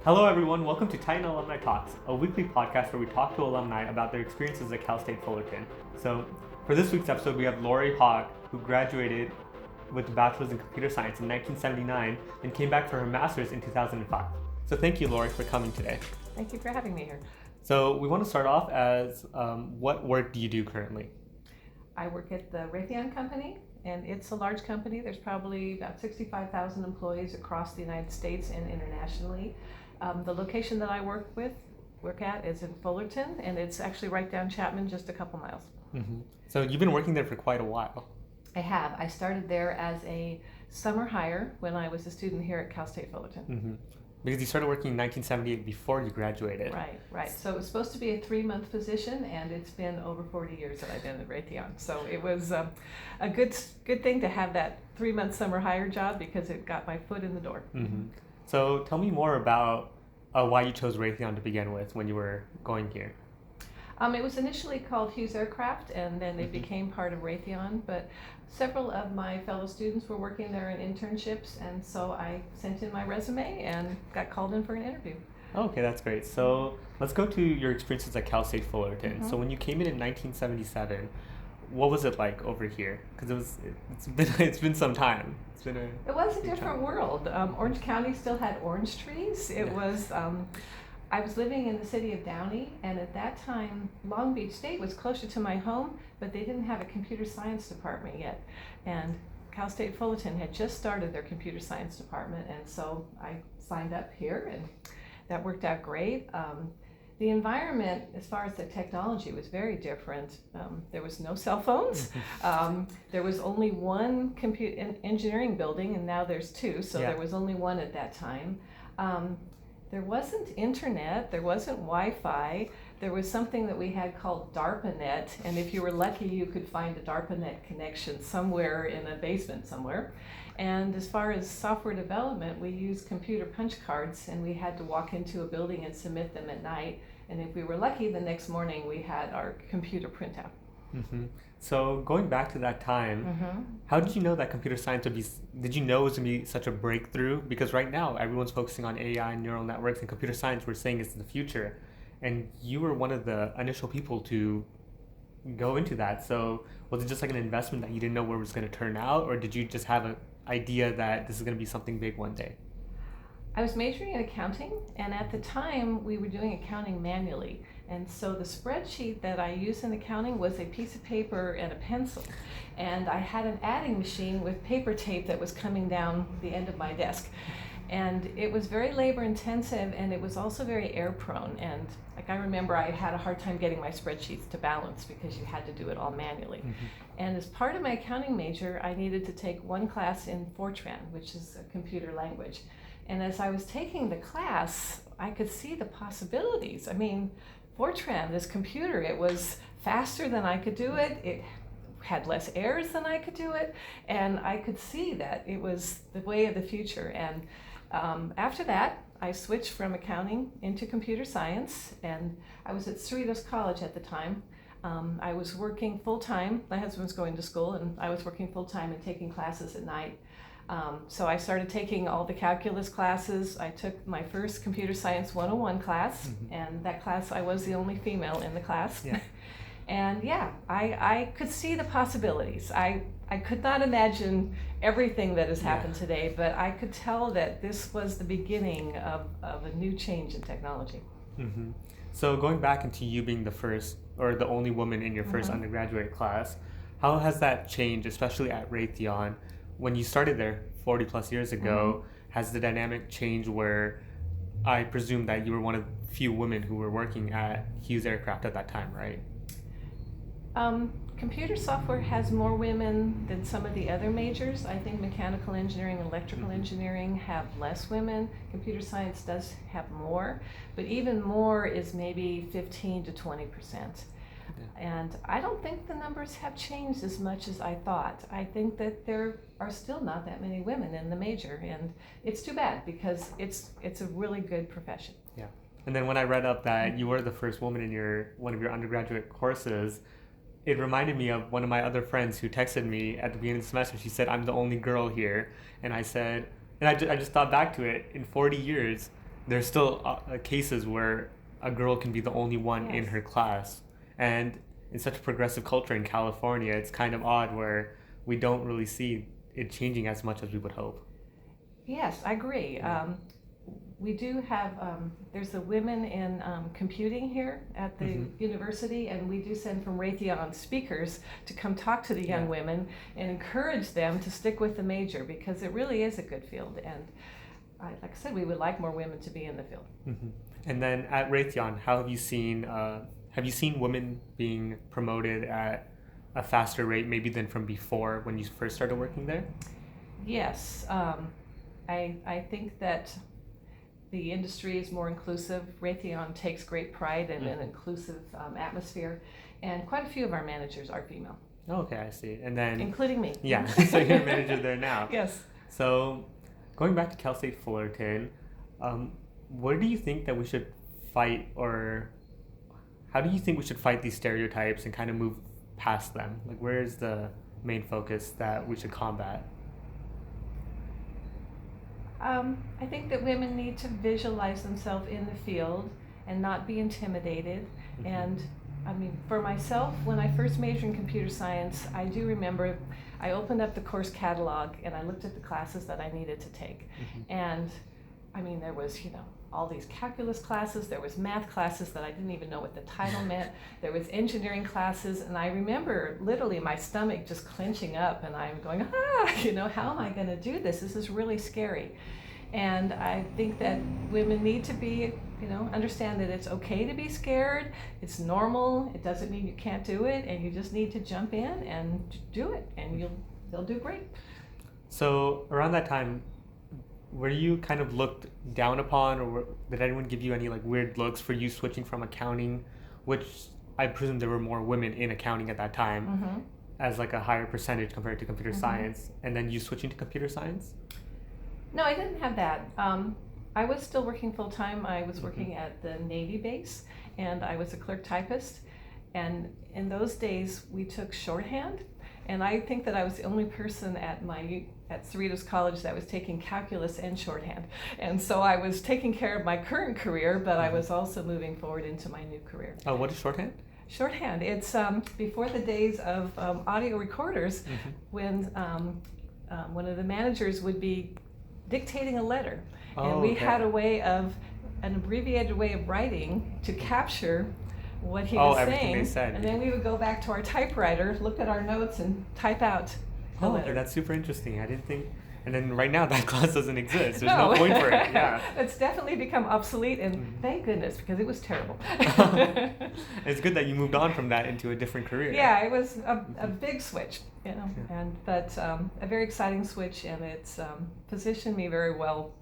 Hello, everyone. Welcome to Titan Alumni Talks, a weekly podcast where we talk to alumni about their experiences at Cal State Fullerton. So, for this week's episode, we have Laurie Haack, who graduated with a bachelor's in computer science in 1979 and came back for her master's in 2005. So, thank you, Laurie, for coming today. Thank you for having me here. So, we want to start off as what work do you do currently? I work at the Raytheon company, and it's a large company. There's probably about 65,000 employees across the United States and internationally. The location that I work at is in Fullerton, and it's actually right down Chapman, just a couple miles. Mm-hmm. So you've been working there for quite a while. I have. I started there as a summer hire when I was a student here at Cal State Fullerton. Mm-hmm. Because you started working in 1978 before you graduated. Right. So it was supposed to be a 3-month position, and it's been over 40 years that I've been at Raytheon. So it was a good thing to have that 3-month summer hire job because it got my foot in the door. Mm-hmm. So tell me more about why you chose Raytheon to begin with when you were going here. It was initially called Hughes Aircraft, and then it became part of Raytheon, but several of my fellow students were working there in internships, and so I sent in my resume and got called in for an interview. Okay, that's great. So let's go to your experiences at Cal State Fullerton. Mm-hmm. So when you came in 1977, what was it like over here? Because it's been some time. It was a different world. Orange County still had orange trees. I was living in the city of Downey, and at that time, Long Beach State was closer to my home, but they didn't have a computer science department yet. And Cal State Fullerton had just started their computer science department, and so I signed up here, and that worked out great. The environment, as far as the technology, was very different. There was no cell phones. There was only one engineering building, and now there's two, so there was only one at that time. There wasn't internet, there wasn't Wi-Fi. There was something that we had called DARPANet, and if you were lucky, you could find a DARPANet connection somewhere in a basement somewhere. And as far as software development, we used computer punch cards, and we had to walk into a building and submit them at night. And if we were lucky, the next morning we had our computer printout. Mm-hmm. So going back to that time, Mm-hmm. how did you know that computer science did you know it was going to be such a breakthrough? Because right now, everyone's focusing on AI and neural networks, and computer science we're saying is the future. And you were one of the initial people to go into that. So was it just like an investment that you didn't know where it was going to turn out? Or did you just have an idea that this is going to be something big one day? I was majoring in accounting, and at the time we were doing accounting manually. And so the spreadsheet that I used in accounting was a piece of paper and a pencil. And I had an adding machine with paper tape that was coming down the end of my desk. And it was very labor intensive, and it was also very error prone. And like I remember I had a hard time getting my spreadsheets to balance because you had to do it all manually. Mm-hmm. And as part of my accounting major, I needed to take one class in Fortran, which is a computer language. And as I was taking the class, I could see the possibilities. I mean, Fortran, this computer, it was faster than I could do it. It had less errors than I could do it. And I could see that it was the way of the future. And after that, I switched from accounting into computer science. And I was at Cerritos College at the time. I was working full-time. My husband was going to school, and I was working full-time and taking classes at night. So I started taking all the calculus classes. I took my first computer science 101 class, and that class I was the only female in the class. Yeah. And I could see the possibilities. I could not imagine everything that has happened today, but I could tell that this was the beginning of a new change in technology. Mm-hmm. So going back into you being the first or the only woman in your first undergraduate class, how has that changed, especially at Raytheon? When you started there 40 plus years ago, has the dynamic changed where I presume that you were one of the few women who were working at Hughes Aircraft at that time, right? Computer software has more women than some of the other majors. I think mechanical engineering and electrical engineering have less women. Computer science does have more, but even more is maybe 15 to 20%. And I don't think the numbers have changed as much as I thought. I think that there are still not that many women in the major, and it's too bad because it's a really good profession. Yeah. And then when I read up that you were the first woman in one of your undergraduate courses, it reminded me of one of my other friends who texted me at the beginning of the semester. She said, "I'm the only girl here." And I said, and I just thought back to it. In 40 years, there's still cases where a girl can be the only one in Yes. her class. And in such a progressive culture in California, it's kind of odd where we don't really see it changing as much as we would hope. Yes, I agree. We do have, there's the women in computing here at the university, and we do send from Raytheon speakers to come talk to the young women and encourage them to stick with the major, because it really is a good field. And like I said, we would like more women to be in the field. And then at Raytheon, how have you seen women being promoted at a faster rate maybe than from before when you first started working there? Yes, I think that the industry is more inclusive. Raytheon takes great pride in an inclusive atmosphere, and quite a few of our managers are female. Oh, okay, I see. And then including me. Yeah, so you're a manager there now. Yes. So going back to Cal State Fullerton, what do you think that we should fight, or how do you think we should fight these stereotypes and kind of move past them? Like, where is the main focus that we should combat? I think that women need to visualize themselves in the field and not be intimidated. And I mean, for myself, when I first majored in computer science, I do remember I opened up the course catalog and I looked at the classes that I needed to take. And I mean, there was, all these calculus classes, there was math classes that I didn't even know what the title meant, there was engineering classes, and I remember literally my stomach just clenching up and I'm going, how am I going to do this? This is really scary. And I think that women need to be, understand that it's okay to be scared, it's normal, it doesn't mean you can't do it, and you just need to jump in and do it, and they'll do great. So around that time, were you kind of looked down upon, or did anyone give you any weird looks for you switching from accounting, which I presume there were more women in accounting at that time, as a higher percentage compared to computer science, and then you switching to computer science? No, I didn't have that. I was still working full time. I was working at the Navy base, and I was a clerk typist. And in those days, we took shorthand, and I think that I was the only person at Cerritos College that was taking calculus and shorthand. And so I was taking care of my current career, but I was also moving forward into my new career. Oh, what is shorthand? Shorthand. It's before the days of audio recorders, when one of the managers would be dictating a letter. And we had an abbreviated way of writing to capture what he was saying. They said. And then we would go back to our typewriter, look at our notes, and type out the letter. That's super interesting. I didn't think. And then right now that class doesn't exist. There's no point for it. Yeah. It's definitely become obsolete, and thank goodness, because it was terrible. It's good that you moved on from that into a different career. Yeah, it was a big switch, but a very exciting switch, and it's positioned me very well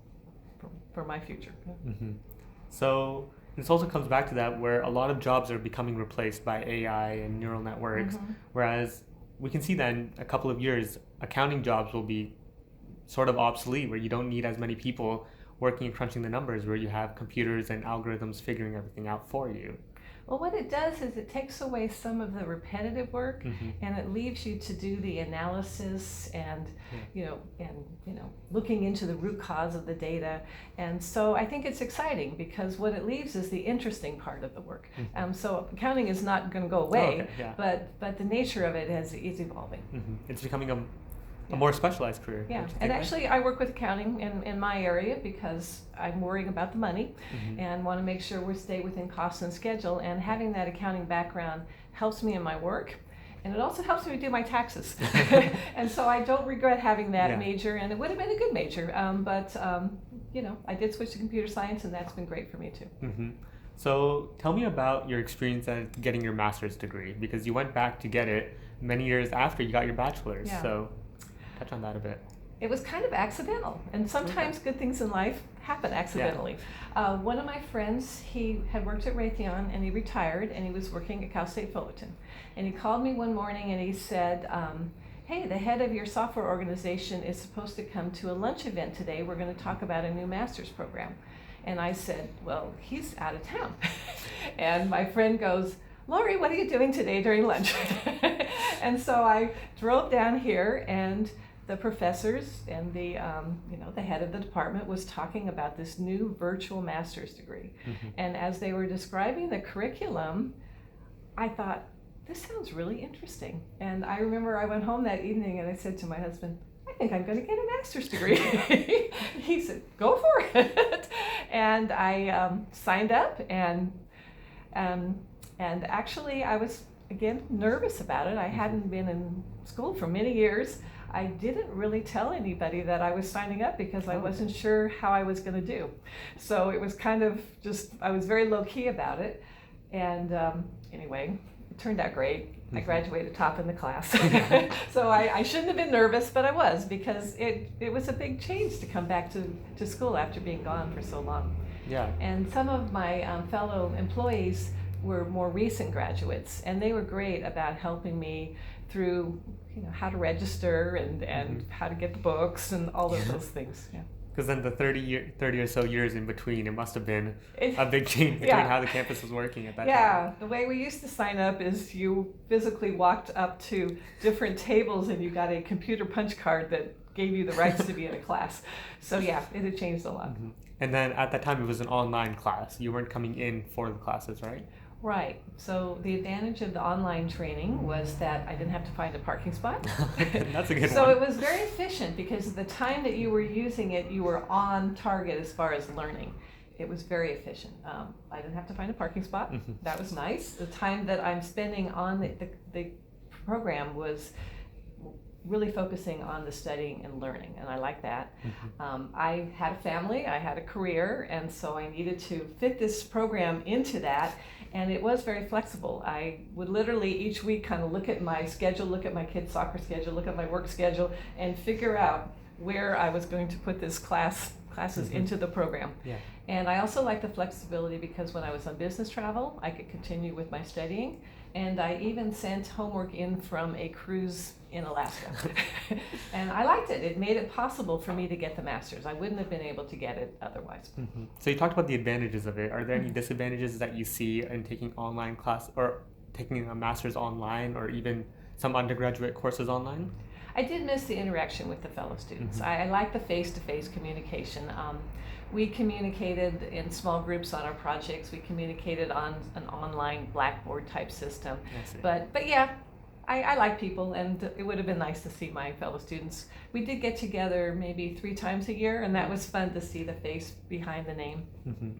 for my future. So this also comes back to that, where a lot of jobs are becoming replaced by AI and neural networks, whereas we can see that in a couple of years, accounting jobs will be sort of obsolete, where you don't need as many people working and crunching the numbers, where you have computers and algorithms figuring everything out for you. Well, what it does is it takes away some of the repetitive work, and it leaves you to do the analysis and looking into the root cause of the data. And so I think it's exciting, because what it leaves is the interesting part of the work. So accounting is not going to go away, but the nature of it is evolving. It's becoming a more specialized career. Yeah, and actually I work with accounting in my area because I'm worrying about the money and want to make sure we stay within cost and schedule, and having that accounting background helps me in my work, and it also helps me do my taxes. And so I don't regret having that major, and it would have been a good major, but I did switch to computer science, and that's been great for me too. So tell me about your experience at getting your master's degree, because you went back to get it many years after you got your bachelor's. So touch on that a bit. It was kind of accidental, and sometimes good things in life happen accidentally. One of my friends, he had worked at Raytheon, and he retired, and he was working at Cal State Fullerton. And he called me one morning and he said, hey, the head of your software organization is supposed to come to a lunch event today. We're going to talk about a new master's program. And I said, well, he's out of town. And my friend goes, Laurie, what are you doing today during lunch? And so I drove down here, and the professors and the the head of the department was talking about this new virtual master's degree. And as they were describing the curriculum, I thought, this sounds really interesting. And I remember I went home that evening and I said to my husband, I think I'm going to get a master's degree. He said, go for it. And I signed up, and actually I was, again, nervous about it. I hadn't been in school for many years. I didn't really tell anybody that I was signing up because I wasn't sure how I was going to do. So it was kind of just, I was very low-key about it. And anyway, it turned out great. I graduated top in the class. So I shouldn't have been nervous, but I was, because it was a big change to come back to school after being gone for so long. Yeah. And some of my fellow employees were more recent graduates, and they were great about helping me through how to register and how to get the books and all of those things. Yeah. Because then the 30 or so years in between, it must have been a big change between how the campus was working at that time. Yeah, the way we used to sign up is you physically walked up to different tables and you got a computer punch card that gave you the rights to be in a class. So yeah, it had changed a lot. And then at that time, it was an online class. You weren't coming in for the classes, right? Right. So the advantage of the online training was that I didn't have to find a parking spot. That's a good one. So it was very efficient because the time that you were using it, you were on target as far as learning. It was very efficient. I didn't have to find a parking spot. That was nice. The time that I'm spending on the program was really focusing on the studying and learning, and I like that. I had a family, I had a career, and so I needed to fit this program into that, and it was very flexible. I would literally each week kind of look at my schedule, look at my kids' soccer schedule, look at my work schedule, and figure out where I was going to put this classes into the program. Yeah. And I also like the flexibility because when I was on business travel, I could continue with my studying, and I even sent homework in from a cruise in Alaska. And I liked it. It made it possible for me to get the master's. I wouldn't have been able to get it otherwise. So you talked about the advantages of it. Are there any disadvantages that you see in taking online class or taking a master's online, or even some undergraduate courses online? I did miss the interaction with the fellow students. I like the face-to-face communication. We communicated in small groups on our projects. We communicated on an online Blackboard type system. But yeah, I like people, and it would have been nice to see my fellow students. We did get together maybe 3 times a year, and that was fun to see the face behind the name.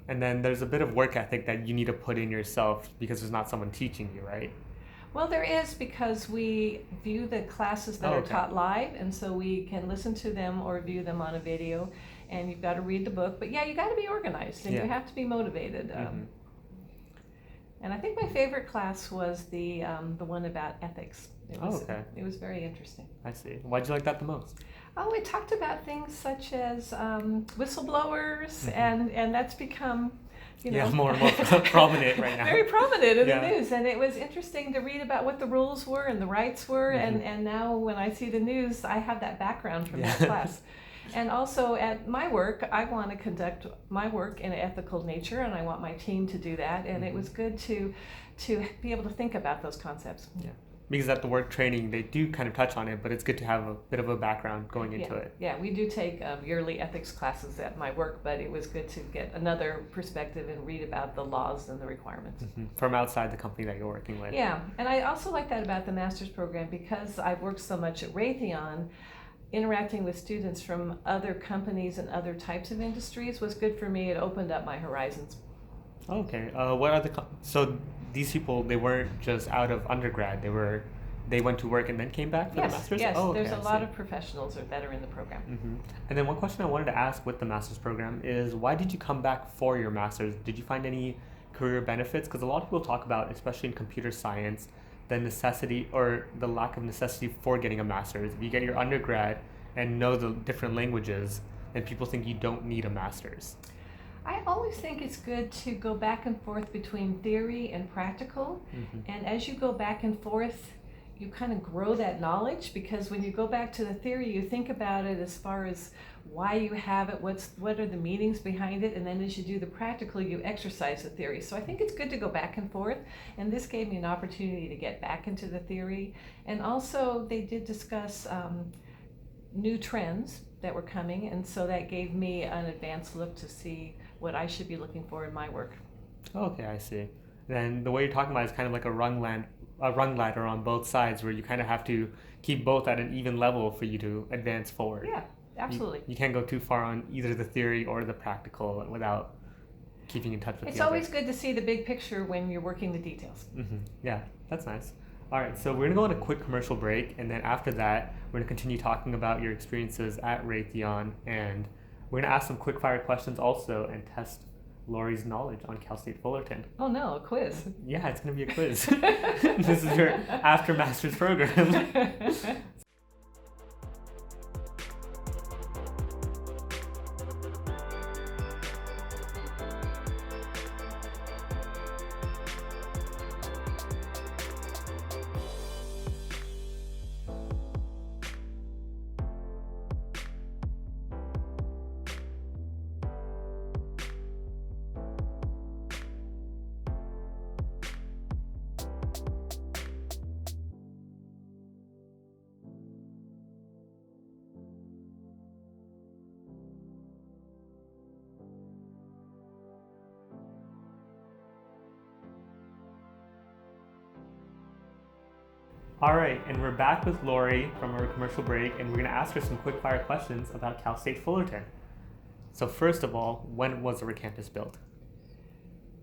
And then there's a bit of work ethic that you need to put in yourself because there's not someone teaching you, right? Well, there is, because we view the classes that are taught live, and so we can listen to them or view them on a video, and you've got to read the book. But yeah, you got to be organized, and you have to be motivated. And I think my favorite class was the one about ethics. It was very interesting. I see. Why'd you like that the most? Oh, it talked about things such as whistleblowers, and that's become, more and more prominent right now. Very prominent in the news, and it was interesting to read about what the rules were and the rights were, and now when I see the news, I have that background from that class. And also at my work, I want to conduct my work in an ethical nature, and I want my team to do that, and it was good to be able to think about those concepts. Yeah. Because at the work training, they do kind of touch on it, but it's good to have a bit of a background going into it. Yeah, we do take yearly ethics classes at my work, but it was good to get another perspective and read about the laws and the requirements. From outside the company that you're working with. Yeah, and I also like that about the master's program because I've worked so much at Raytheon. Interacting with students from other companies and other types of industries was good for me. It opened up my horizons. Okay. What are so these people, they weren't just out of undergrad. They went to work and then came back for the master's? Yes, there's a lot of professionals that are in the program. And then one question I wanted to ask with the master's program is, why did you come back for your master's? Did you find any career benefits? Because a lot of people talk about, especially in computer science, the necessity or the lack of necessity for getting a master's. If you get your undergrad and know the different languages, then people think you don't need a master's. I always think it's good to go back and forth between theory and practical. And as you go back and forth, you kind of grow that knowledge, because when you go back to the theory, you think about it as far as why you have it, what are the meanings behind it, and then as you do the practical, you exercise the theory. So I think it's good to go back and forth, and this gave me an opportunity to get back into the theory. And also they did discuss new trends that were coming, and so that gave me an advanced look to see what I should be looking for in my work. Okay, I see. Then the way you're talking about is kind of like a rung ladder on both sides, where you kind of have to keep both at an even level for you to advance forward. Yeah, absolutely. You can't go too far on either the theory or the practical without keeping in touch with It's the other. always good to see the big picture when you're working the details. Yeah, that's nice. All right, so we're gonna go on a quick commercial break, and then after that, we're gonna continue talking about your experiences at Raytheon, and we're gonna ask some quick fire questions also and test Laurie's knowledge on Cal State Fullerton. Oh no, a quiz. Yeah, it's gonna be a quiz. This is your after master's program. All right, and we're back with Laurie from our commercial break, and we're going to ask her some quick fire questions about Cal State Fullerton. So first of all, when was the campus built?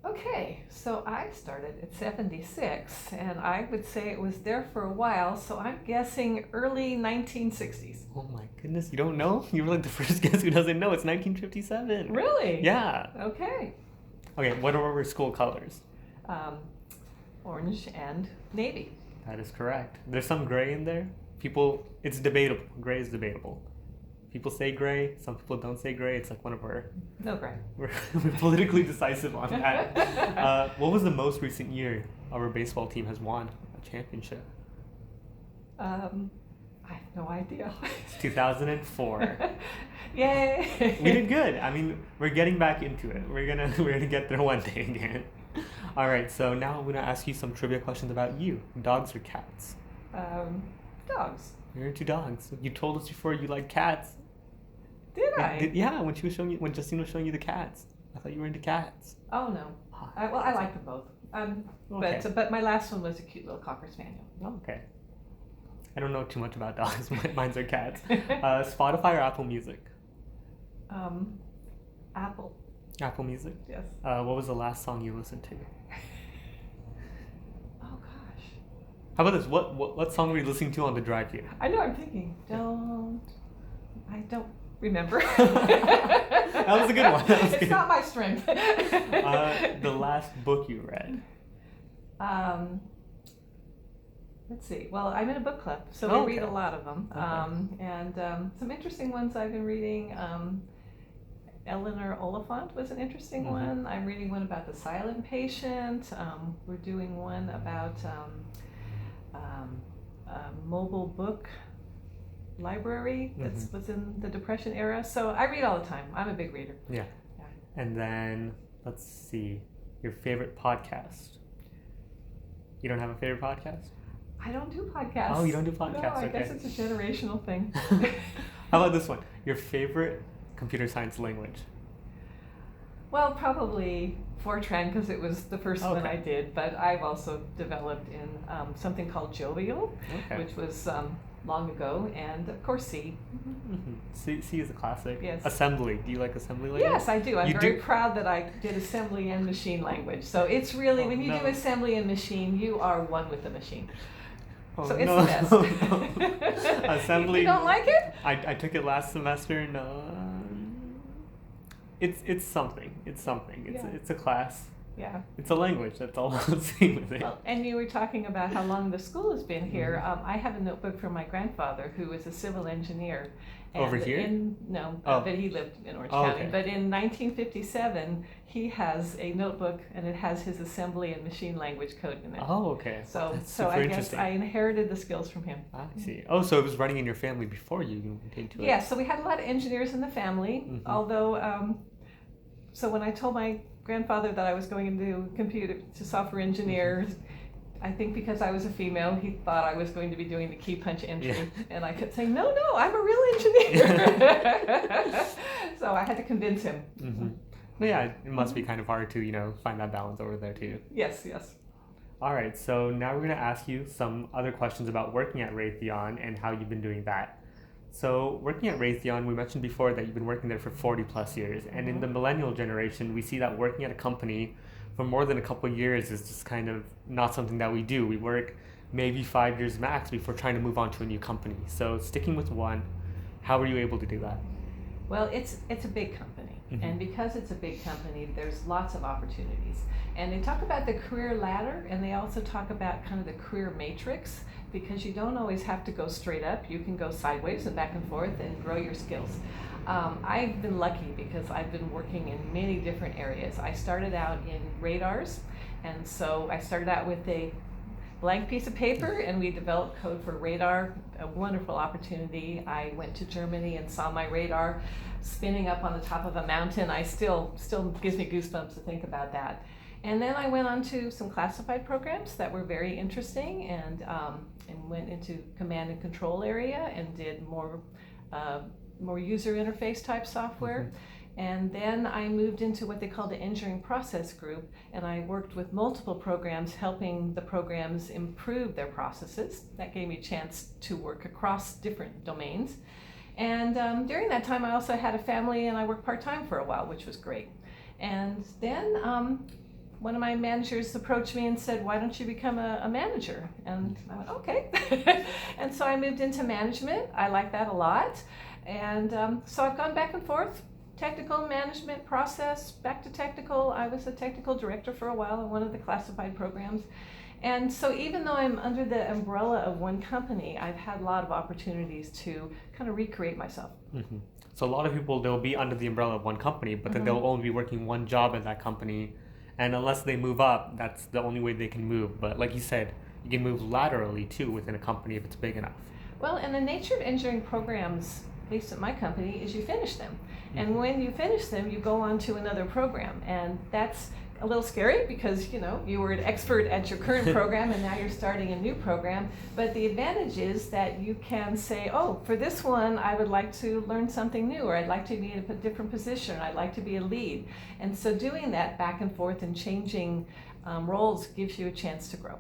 Okay, so I started at 76, and I would say it was there for a while, so I'm guessing early 1960s. Oh my goodness, you don't know? You were like the first guest who doesn't know. It's 1957. Really? Yeah. Okay. Okay, what are our school colors? Orange and navy. That is correct. There's some gray in there. It's debatable. Gray is debatable. People say gray, some people don't say gray. It's like one of No gray. We're politically decisive on that. What was the most recent year our baseball team has won a championship? I have no idea. It's 2004. Yay! We did good. I mean, we're getting back into it. We're gonna get there one day again. All right. So now I'm gonna ask you some trivia questions about you. Dogs or cats? Dogs. You're into dogs. You told us before you like cats. Did I? Yeah, when Justine was showing you the cats. I thought you were into cats. Oh no. I like them both. Okay. But my last one was a cute little Cocker Spaniel. Oh, okay. I don't know too much about dogs. Mine's are cats. Spotify or Apple Music? Apple. Apple Music? Yes. What was the last song you listened to? Oh gosh. How about this? What song were you listening to on the drive here? I know. I'm thinking. I don't remember. That was a good one. It's not my strength. The last book you read? Let's see. Well, I'm in a book club, so we read a lot of them. Okay. And some interesting ones I've been reading. Eleanor Oliphant was an interesting one. I'm reading one about the silent patient. We're doing one about a mobile book library that was in the Depression era. So I read all the time. I'm a big reader. Yeah. And then, let's see, your favorite podcast? You don't have a favorite podcast? I don't do podcasts. Oh, you don't do podcasts? No, I guess it's a generational thing. How about this one? Your favorite computer science language? Well, probably Fortran, because it was the first one I did, but I've also developed in something called Jovial, which was long ago, and of course C. C is a classic. Yes. Assembly. Do you like assembly language? Yes, I do. I'm very proud that I did assembly and machine language. So it's really, when you do assembly and machine, you are one with the machine. So it's the best. Assembly. You don't like it? I took it last semester. No. It's something. It's something. It's a class. Yeah. It's a language. That's all I'll say with it. Well, and you were talking about how long the school has been here. I have a notebook from my grandfather, who was a civil engineer. And over here? But he lived in Orange County. But in 1957, he has a notebook, and it has his assembly and machine language code in it. Oh, okay. So I guess I inherited the skills from him. I see. Oh, so it was running in your family before you came to it. Yeah, so we had a lot of engineers in the family, although, so when I told my grandfather that I was going into software engineer, I think because I was a female, he thought I was going to be doing the key punch entry, Yeah. and I kept saying, no, I'm a real engineer. So I had to convince him. Mm-hmm. But yeah, it must be kind of hard to find that balance over there too. Yes. All right, so now we're going to ask you some other questions about working at Raytheon and how you've been doing that. So working at Raytheon, we mentioned before that you've been working there for 40 plus years. And in the millennial generation, we see that working at a company for more than a couple of years is just kind of not something that we do. We work maybe 5 years max before trying to move on to a new company. So sticking with one, how were you able to do that? Well, it's a big company, and because it's a big company, there's lots of opportunities. And they talk about the career ladder, and they also talk about kind of the career matrix, because you don't always have to go straight up. You can go sideways and back and forth and grow your skills. I've been lucky because I've been working in many different areas. I started out in radars, and so I started out with a blank piece of paper, and we developed code for radar, a wonderful opportunity. I went to Germany and saw my radar spinning up on the top of a mountain. I still gives me goosebumps to think about that. And then I went on to some classified programs that were very interesting, and went into command and control area and did more user interface type software. And then I moved into what they call the engineering process group, and I worked with multiple programs, helping the programs improve their processes. That gave me a chance to work across different domains. And during that time, I also had a family, and I worked part-time for a while, which was great. And then one of my managers approached me and said, why don't you become a manager? And I went, okay. And so I moved into management. I like that a lot. And so I've gone back and forth. Technical management process, back to technical. I was a technical director for a while in one of the classified programs. And so even though I'm under the umbrella of one company, I've had a lot of opportunities to kind of recreate myself. So a lot of people, they'll be under the umbrella of one company, but then they'll only be working one job at that company. And unless they move up, that's the only way they can move. But like you said, you can move laterally too within a company if it's big enough. Well, and the nature of engineering programs, at least at my company, is you finish them. And when you finish them, you go on to another program. And that's a little scary because, you were an expert at your current program and now you're starting a new program. But the advantage is that you can say, oh, for this one, I would like to learn something new, or I'd like to be in a different position, or I'd like to be a lead. And so doing that back and forth and changing roles gives you a chance to grow.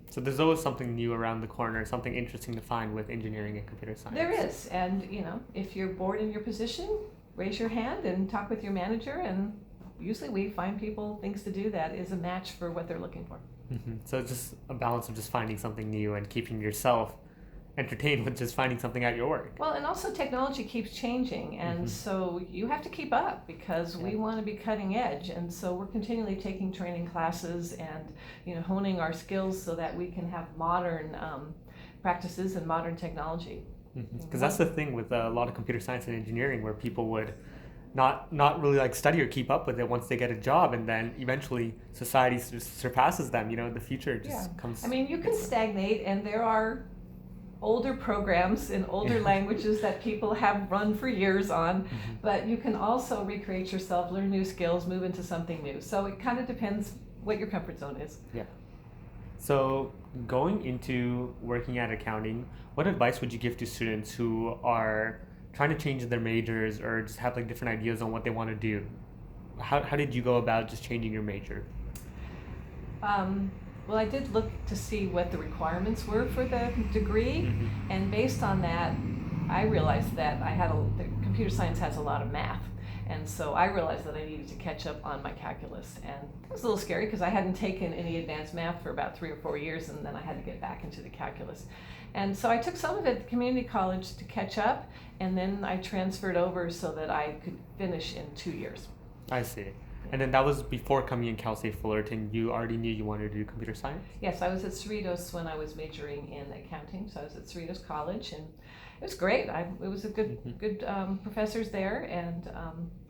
So there's always something new around the corner, something interesting to find with engineering and computer science. There is. And, if you're bored in your position, raise your hand and talk with your manager, and usually we find people things to do that is a match for what they're looking for. So it's just a balance of just finding something new and keeping yourself entertained with just finding something at your work. Well, and also technology keeps changing, and so you have to keep up because we want to be cutting edge, and so we're continually taking training classes and honing our skills so that we can have modern practices and modern technology. Because that's the thing with a lot of computer science and engineering, where people would not really study or keep up with it once they get a job, and then eventually society just surpasses them. The future just comes. I mean, you can stagnate, and there are older programs in older languages that people have run for years on, but you can also recreate yourself, learn new skills, move into something new. So it kind of depends what your comfort zone is. Yeah. So going into working at accounting, what advice would you give to students who are trying to change their majors or just have different ideas on what they want to do? How did you go about just changing your major? Well, I did look to see what the requirements were for the degree, and based on that, I realized that the computer science has a lot of math. And so I realized that I needed to catch up on my calculus. And it was a little scary because I hadn't taken any advanced math for about 3 or 4 years, and then I had to get back into the calculus. And so I took some of it at community college to catch up, and then I transferred over so that I could finish in 2 years. I see. And then that was before coming in Cal State Fullerton. You already knew you wanted to do computer science? Yes, I was at Cerritos when I was majoring in accounting. So I was at Cerritos College, and it was great. It was a good professors there, and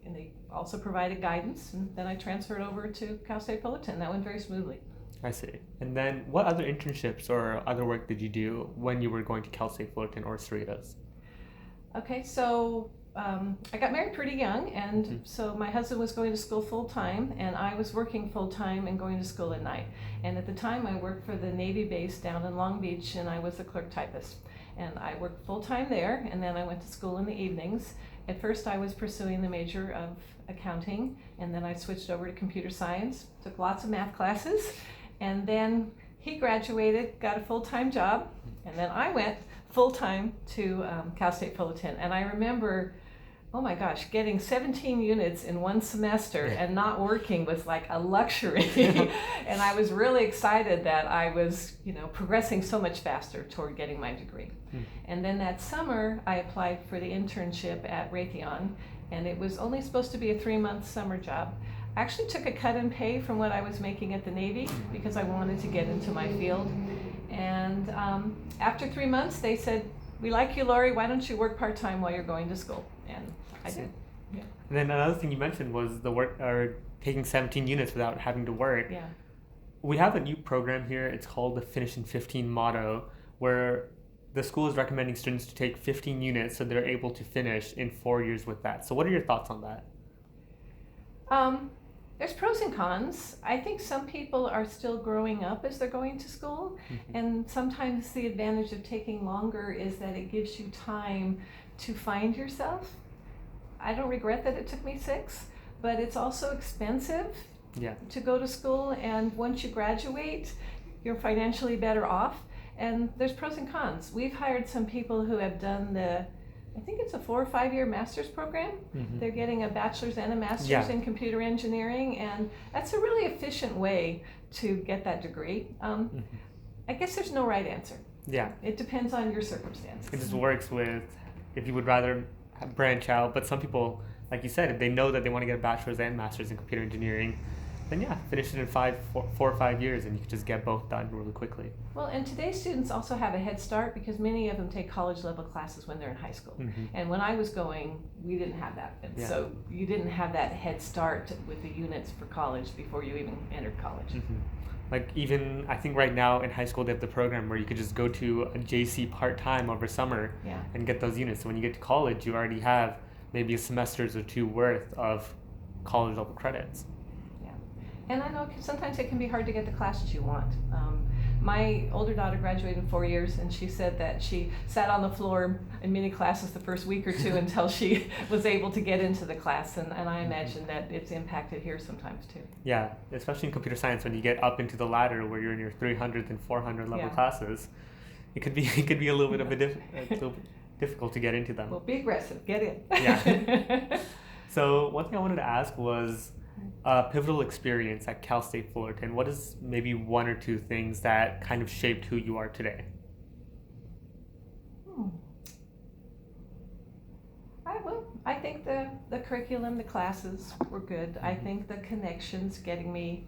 they also provided guidance. And then I transferred over to Cal State Fullerton. That went very smoothly. I see. And then what other internships or other work did you do when you were going to Cal State Fullerton or Cerritos? Okay, so I got married pretty young, and so my husband was going to school full time, and I was working full time and going to school at night. And at the time, I worked for the Navy base down in Long Beach, and I was a clerk typist. And I worked full time there, and then I went to school in the evenings. At first, I was pursuing the major of accounting, and then I switched over to computer science, took lots of math classes, and then he graduated, got a full-time job, and then I went full-time to Cal State Fullerton. And I remember, oh my gosh, getting 17 units in one semester and not working was like a luxury. And I was really excited that I was, progressing so much faster toward getting my degree. And then that summer, I applied for the internship at Raytheon, and it was only supposed to be a 3-month summer job. I actually took a cut in pay from what I was making at the Navy because I wanted to get into my field. And after 3 months, they said, "We like you, Laurie, why don't you work part-time while you're going to school?" And I did. Yeah. And then another thing you mentioned was the work, or taking 17 units without having to work. Yeah. We have a new program here. It's called the Finish in 15 motto, where the school is recommending students to take 15 units so they're able to finish in 4 years with that. So what are your thoughts on that? There's pros and cons. I think some people are still growing up as they're going to school, and sometimes the advantage of taking longer is that it gives you time to find yourself. I don't regret that it took me 6, but it's also expensive to go to school, and once you graduate, you're financially better off. And there's pros and cons. We've hired some people who have done I think it's a 4 or 5 year master's program. They're getting a bachelor's and a master's in computer engineering, and that's a really efficient way to get that degree. I guess there's no right answer. Yeah. It depends on your circumstances. It just works with if you would rather branch out, but some people, like you said, if they know that they want to get a bachelor's and master's in computer engineering, then finish it in 4 or 5 years, and you can just get both done really quickly. Well, and today's students also have a head start because many of them take college level classes when they're in high school. And when I was going, we didn't have that. And so you didn't have that head start with the units for college before you even entered college. Like even, I think right now in high school they have the program where you could just go to a JC part-time over summer and get those units. So when you get to college, you already have maybe a semester's or 2 worth of college level credits. And I know sometimes it can be hard to get the classes you want. My older daughter graduated in 4 years, and she said that she sat on the floor in many classes the first week or 2 until she was able to get into the class, and I imagine that it's impacted here sometimes too. Yeah, especially in computer science, when you get up into the ladder where you're in your 300 and 400 level classes, it could be a little bit of a little difficult to get into them. Well, be aggressive, get in. Yeah. So one thing I wanted to ask was, pivotal experience at Cal State Fullerton. What is maybe 1 or 2 things that kind of shaped who you are today? I think the curriculum, the classes were good. I think the connections, getting me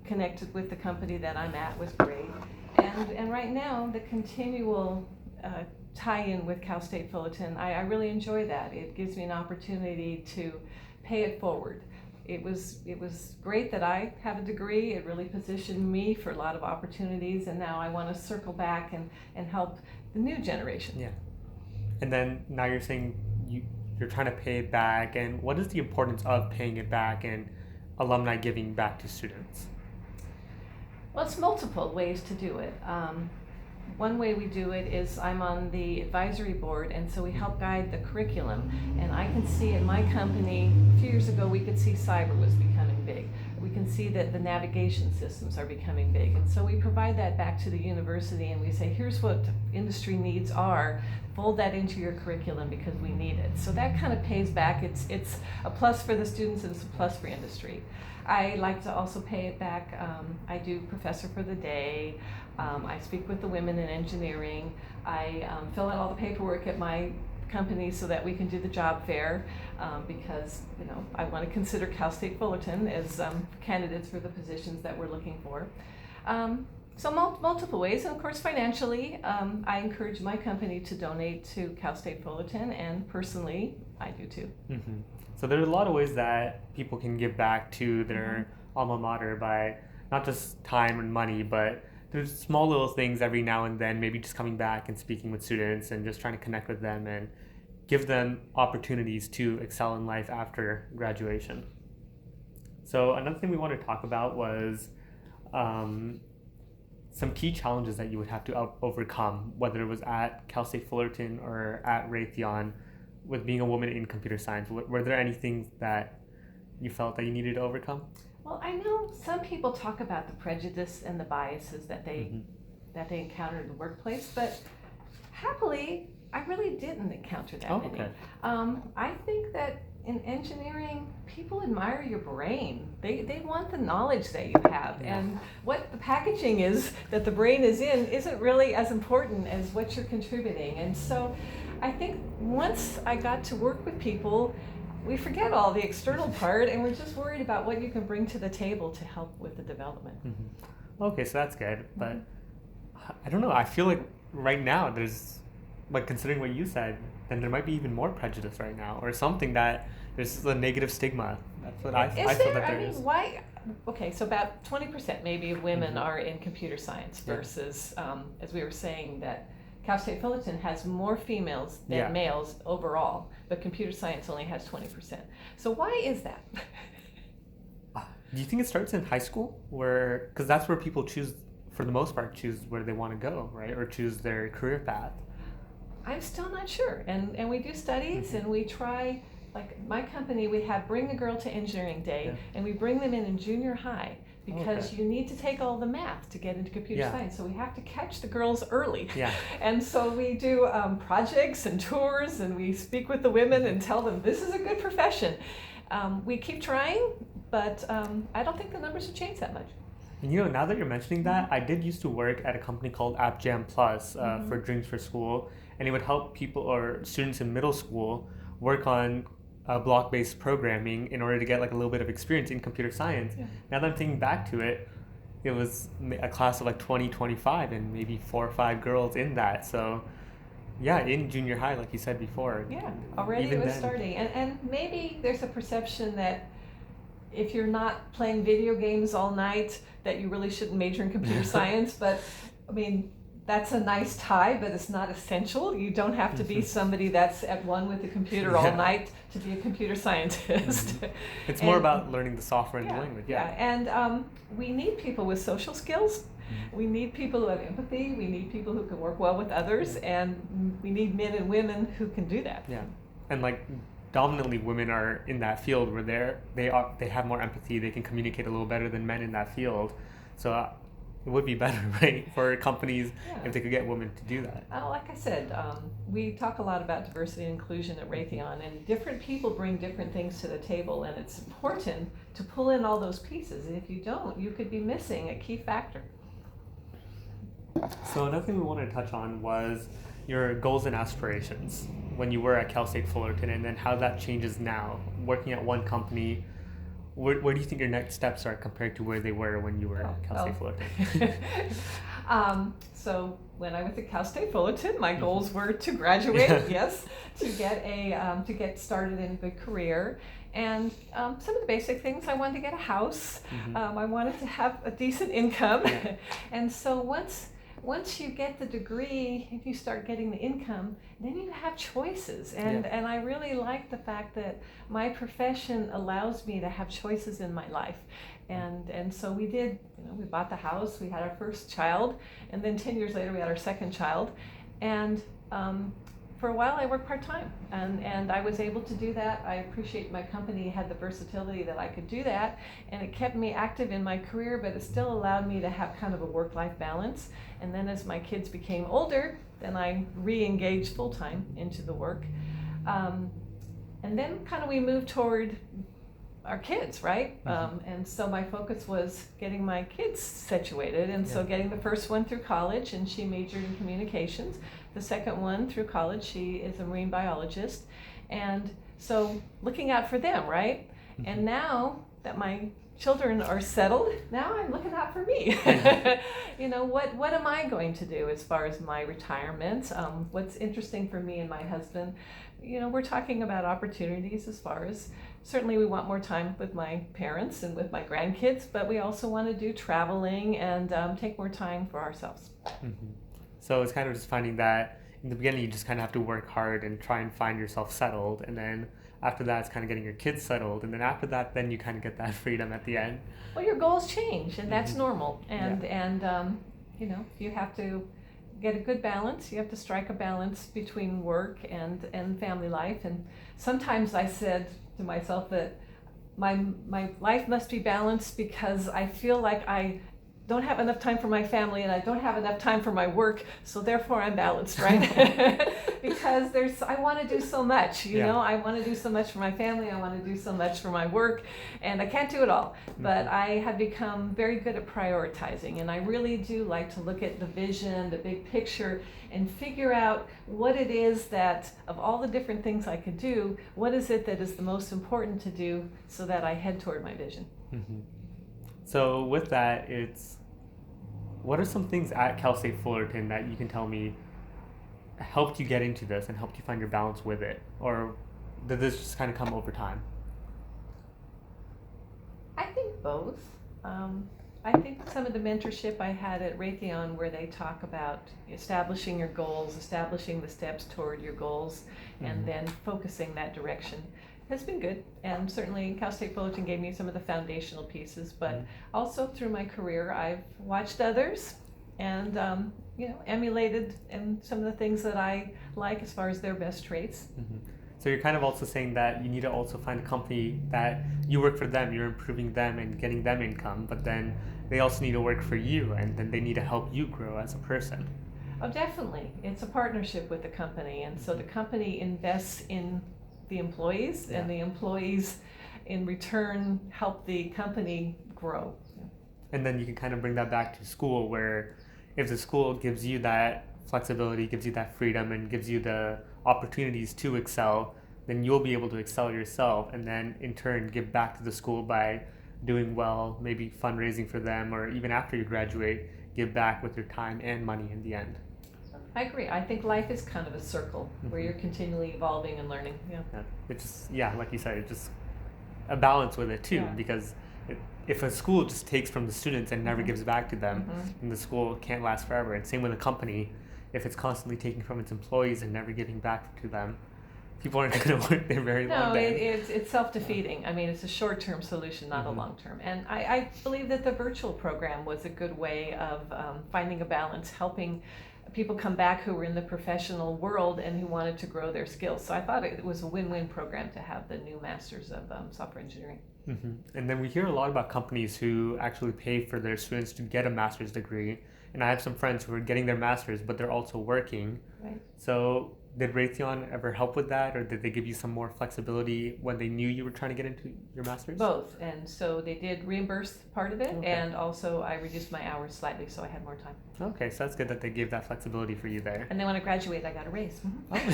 connected with the company that I'm at was great. And right now, the continual tie-in with Cal State Fullerton, I really enjoy that. It gives me an opportunity to pay it forward. It was great that I have a degree. It really positioned me for a lot of opportunities, and now I want to circle back and help the new generation. Yeah. And then now you're saying you're trying to pay it back, and what is the importance of paying it back and alumni giving back to students? Well, it's multiple ways to do it. One way we do it is I'm on the advisory board, and so we help guide the curriculum. And I can see in my company, a few years ago, we could see cyber was becoming big. We can see that the navigation systems are becoming big. And so we provide that back to the university, and we say, here's what industry needs are. Fold that into your curriculum because we need it. So that kind of pays back. It's a plus for the students, and it's a plus for industry. I like to also pay it back. I do professor for the day. I speak with the women in engineering. I fill out all the paperwork at my company so that we can do the job fair because I want to consider Cal State Fullerton as candidates for the positions that we're looking for. So multiple ways, and of course financially, I encourage my company to donate to Cal State Fullerton, and personally, I do too. So there's a lot of ways that people can give back to their alma mater by not just time and money, but there's small little things every now and then, maybe just coming back and speaking with students and just trying to connect with them and give them opportunities to excel in life after graduation. So another thing we want to talk about was some key challenges that you would have to overcome, whether it was at Cal State Fullerton or at Raytheon, with being a woman in computer science. Were there any things that you felt that you needed to overcome? Well, I know some people talk about the prejudice and the biases that they encounter in the workplace, but happily, I really didn't encounter that many. Okay. I think that in engineering, people admire your brain. They want the knowledge that you have. Yeah. And what the packaging is that the brain is in isn't really as important as what you're contributing. And so I think once I got to work with people, we forget all the external part and we're just worried about what you can bring to the table to help with the development. Okay, so that's good. But I don't know, I feel like right now there's, like, considering what you said, then there might be even more prejudice right now, or something that there's a negative stigma. That's what I feel that there is. Why? Okay, so about 20% maybe of women are in computer science versus, as we were saying, that Cal State Fullerton has more females than males overall, but computer science only has 20%. So why is that? Do you think it starts in high school, where, because that's where people choose, for the most part, choose where they want to go, right, or choose their career path? I'm still not sure, and we do studies and we try, like my company, we have Bring a Girl to Engineering Day, and we bring them in junior high because you need to take all the math to get into computer science, so we have to catch the girls early. And so we do projects and tours, and we speak with the women and tell them this is a good profession. We keep trying, but I don't think the numbers have changed that much. And you know, now that you're mentioning that, I did used to work at a company called AppJam Plus for Dreams for School, and it would help people or students in middle school work on block-based programming in order to get like a little bit of experience in computer science. Now that I'm thinking back to it, it was a class of like 20, 25, and maybe 4 or 5 girls in that. So yeah, in junior high, like you said before. Yeah, already it was starting. And maybe there's a perception that if you're not playing video games all night, that you really shouldn't major in computer science. But I mean, that's a nice tie, but it's not essential. You don't have to be somebody that's at one with the computer all night to be a computer scientist. It's more about learning the software and the language. And we need people with social skills. We need people who have empathy. We need people who can work well with others, and we need men and women who can do that. Yeah, and like dominantly women are in that field where they have more empathy. They can communicate a little better than men in that field. So it would be better, right, for companies if they could get women to do that. Like I said, we talk a lot about diversity and inclusion at Raytheon, and different people bring different things to the table, and it's important to pull in all those pieces. And if you don't, you could be missing a key factor. So another thing we wanted to touch on was your goals and aspirations when you were at Cal State Fullerton, and then how that changes now, working at one company. Where do you think your next steps are compared to where they were when you were at Cal State Fullerton? So when I was at Cal State Fullerton, my goals were to graduate, to get started in a good career, and some of the basic things. I wanted to get a house. I wanted to have a decent income, and so once you get the degree, if you start getting the income, then you have choices. And I really like the fact that my profession allows me to have choices in my life. And so we did, we bought the house, we had our first child, and then 10 years later we had our second child. And for a while I worked part-time, and I was able to do that. I appreciate my company had the versatility that I could do that, and it kept me active in my career, but it still allowed me to have kind of a work-life balance. And then as my kids became older, then I re-engaged full-time into the work. And then kind of we moved toward our kids, right? And so my focus was getting my kids situated, and so getting the first one through college, and she majored in communications. The second one through college, she is a marine biologist, and so looking out for them, right? And now that my children are settled, now I'm looking out for me. What am I going to do as far as my retirement? What's interesting for me and my husband, we're talking about opportunities as far as, certainly we want more time with my parents and with my grandkids, but we also want to do traveling and take more time for ourselves. So it's kind of just finding that in the beginning, you just kind of have to work hard and try and find yourself settled. And then after that, it's kind of getting your kids settled. And then after that, then you kind of get that freedom at the end. Well, your goals change, and that's normal. And you know, you have to get a good balance. You have to strike a balance between work and family life. And sometimes I said to myself that my life must be balanced because I feel like I don't have enough time for my family and I don't have enough time for my work, so therefore I'm balanced, right? Because I want to do so much, you know, I want to do so much for my family, I want to do so much for my work, and I can't do it all. But I have become very good at prioritizing, and I really do like to look at the vision, the big picture, and figure out what it is that, of all the different things I could do, what is it that is the most important to do so that I head toward my vision. Mm-hmm. So with that, what are some things at Cal State Fullerton that you can tell me helped you get into this and helped you find your balance with it? Or did this just kind of come over time? I think both. I think some of the mentorship I had at Raytheon, where they talk about establishing your goals, establishing the steps toward your goals, and then focusing that direction, has been good. And certainly Cal State Fullerton gave me some of the foundational pieces, but also through my career I've watched others and you know, emulated and some of the things that I like as far as their best traits. So you're kind of also saying that you need to also find a company that you work for them, you're improving them and getting them income, but then they also need to work for you, and then they need to help you grow as a person. Oh, definitely. It's a partnership with the company, and so the company invests in the employees, and the employees in return help the company grow. And then you can kind of bring that back to school, where if the school gives you that flexibility, gives you that freedom, and gives you the opportunities to excel, then you'll be able to excel yourself, and then in turn give back to the school by doing well, maybe fundraising for them, or even after you graduate, give back with your time and money in the end. I agree. I think life is kind of a circle where you're continually evolving and learning. It's just, like you said, it's just a balance with it too, because if a school just takes from the students and never gives back to them, then the school can't last forever. And same with a company, if it's constantly taking from its employees and never giving back to them, people aren't going to work there very long. No, it's self-defeating. I mean, it's a short-term solution, not a long-term. And I believe that the virtual program was a good way of finding a balance, helping people come back who were in the professional world and who wanted to grow their skills. So I thought it was a win-win program to have the new Masters of Software Engineering. And then we hear a lot about companies who actually pay for their students to get a master's degree. And I have some friends who are getting their master's, but they're also working. Right. So did Raytheon ever help with that, or did they give you some more flexibility when they knew you were trying to get into your master's? Both. And so they did reimburse part of it, and also I reduced my hours slightly so I had more time. Okay, so that's good that they gave that flexibility for you there. And then when I graduated, I got a raise.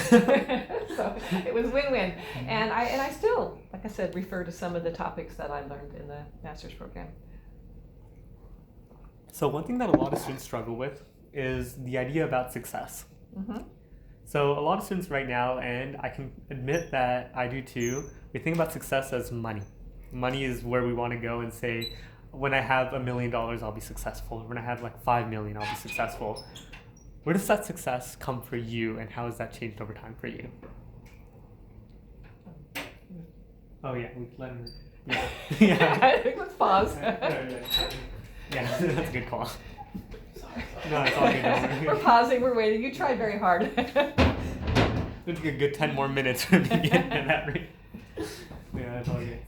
So it was win-win. And I still, like I said, refer to some of the topics that I learned in the master's program. So one thing that a lot of students struggle with is the idea about success. So a lot of students right now, and I can admit that I do too, we think about success as money. Money is where we want to go and say, when I have $1 million, I'll be successful. When I have like 5 million, I'll be successful. Where does that success come for you, and how has that changed over time for you? Oh yeah, we let him. Yeah. I think let's pause. Yeah, that's a good call. No, it's all good. We're pausing, we're waiting. You tried very hard. It'll take a good 10 more minutes for me to get to that rate. Yeah, that's all good.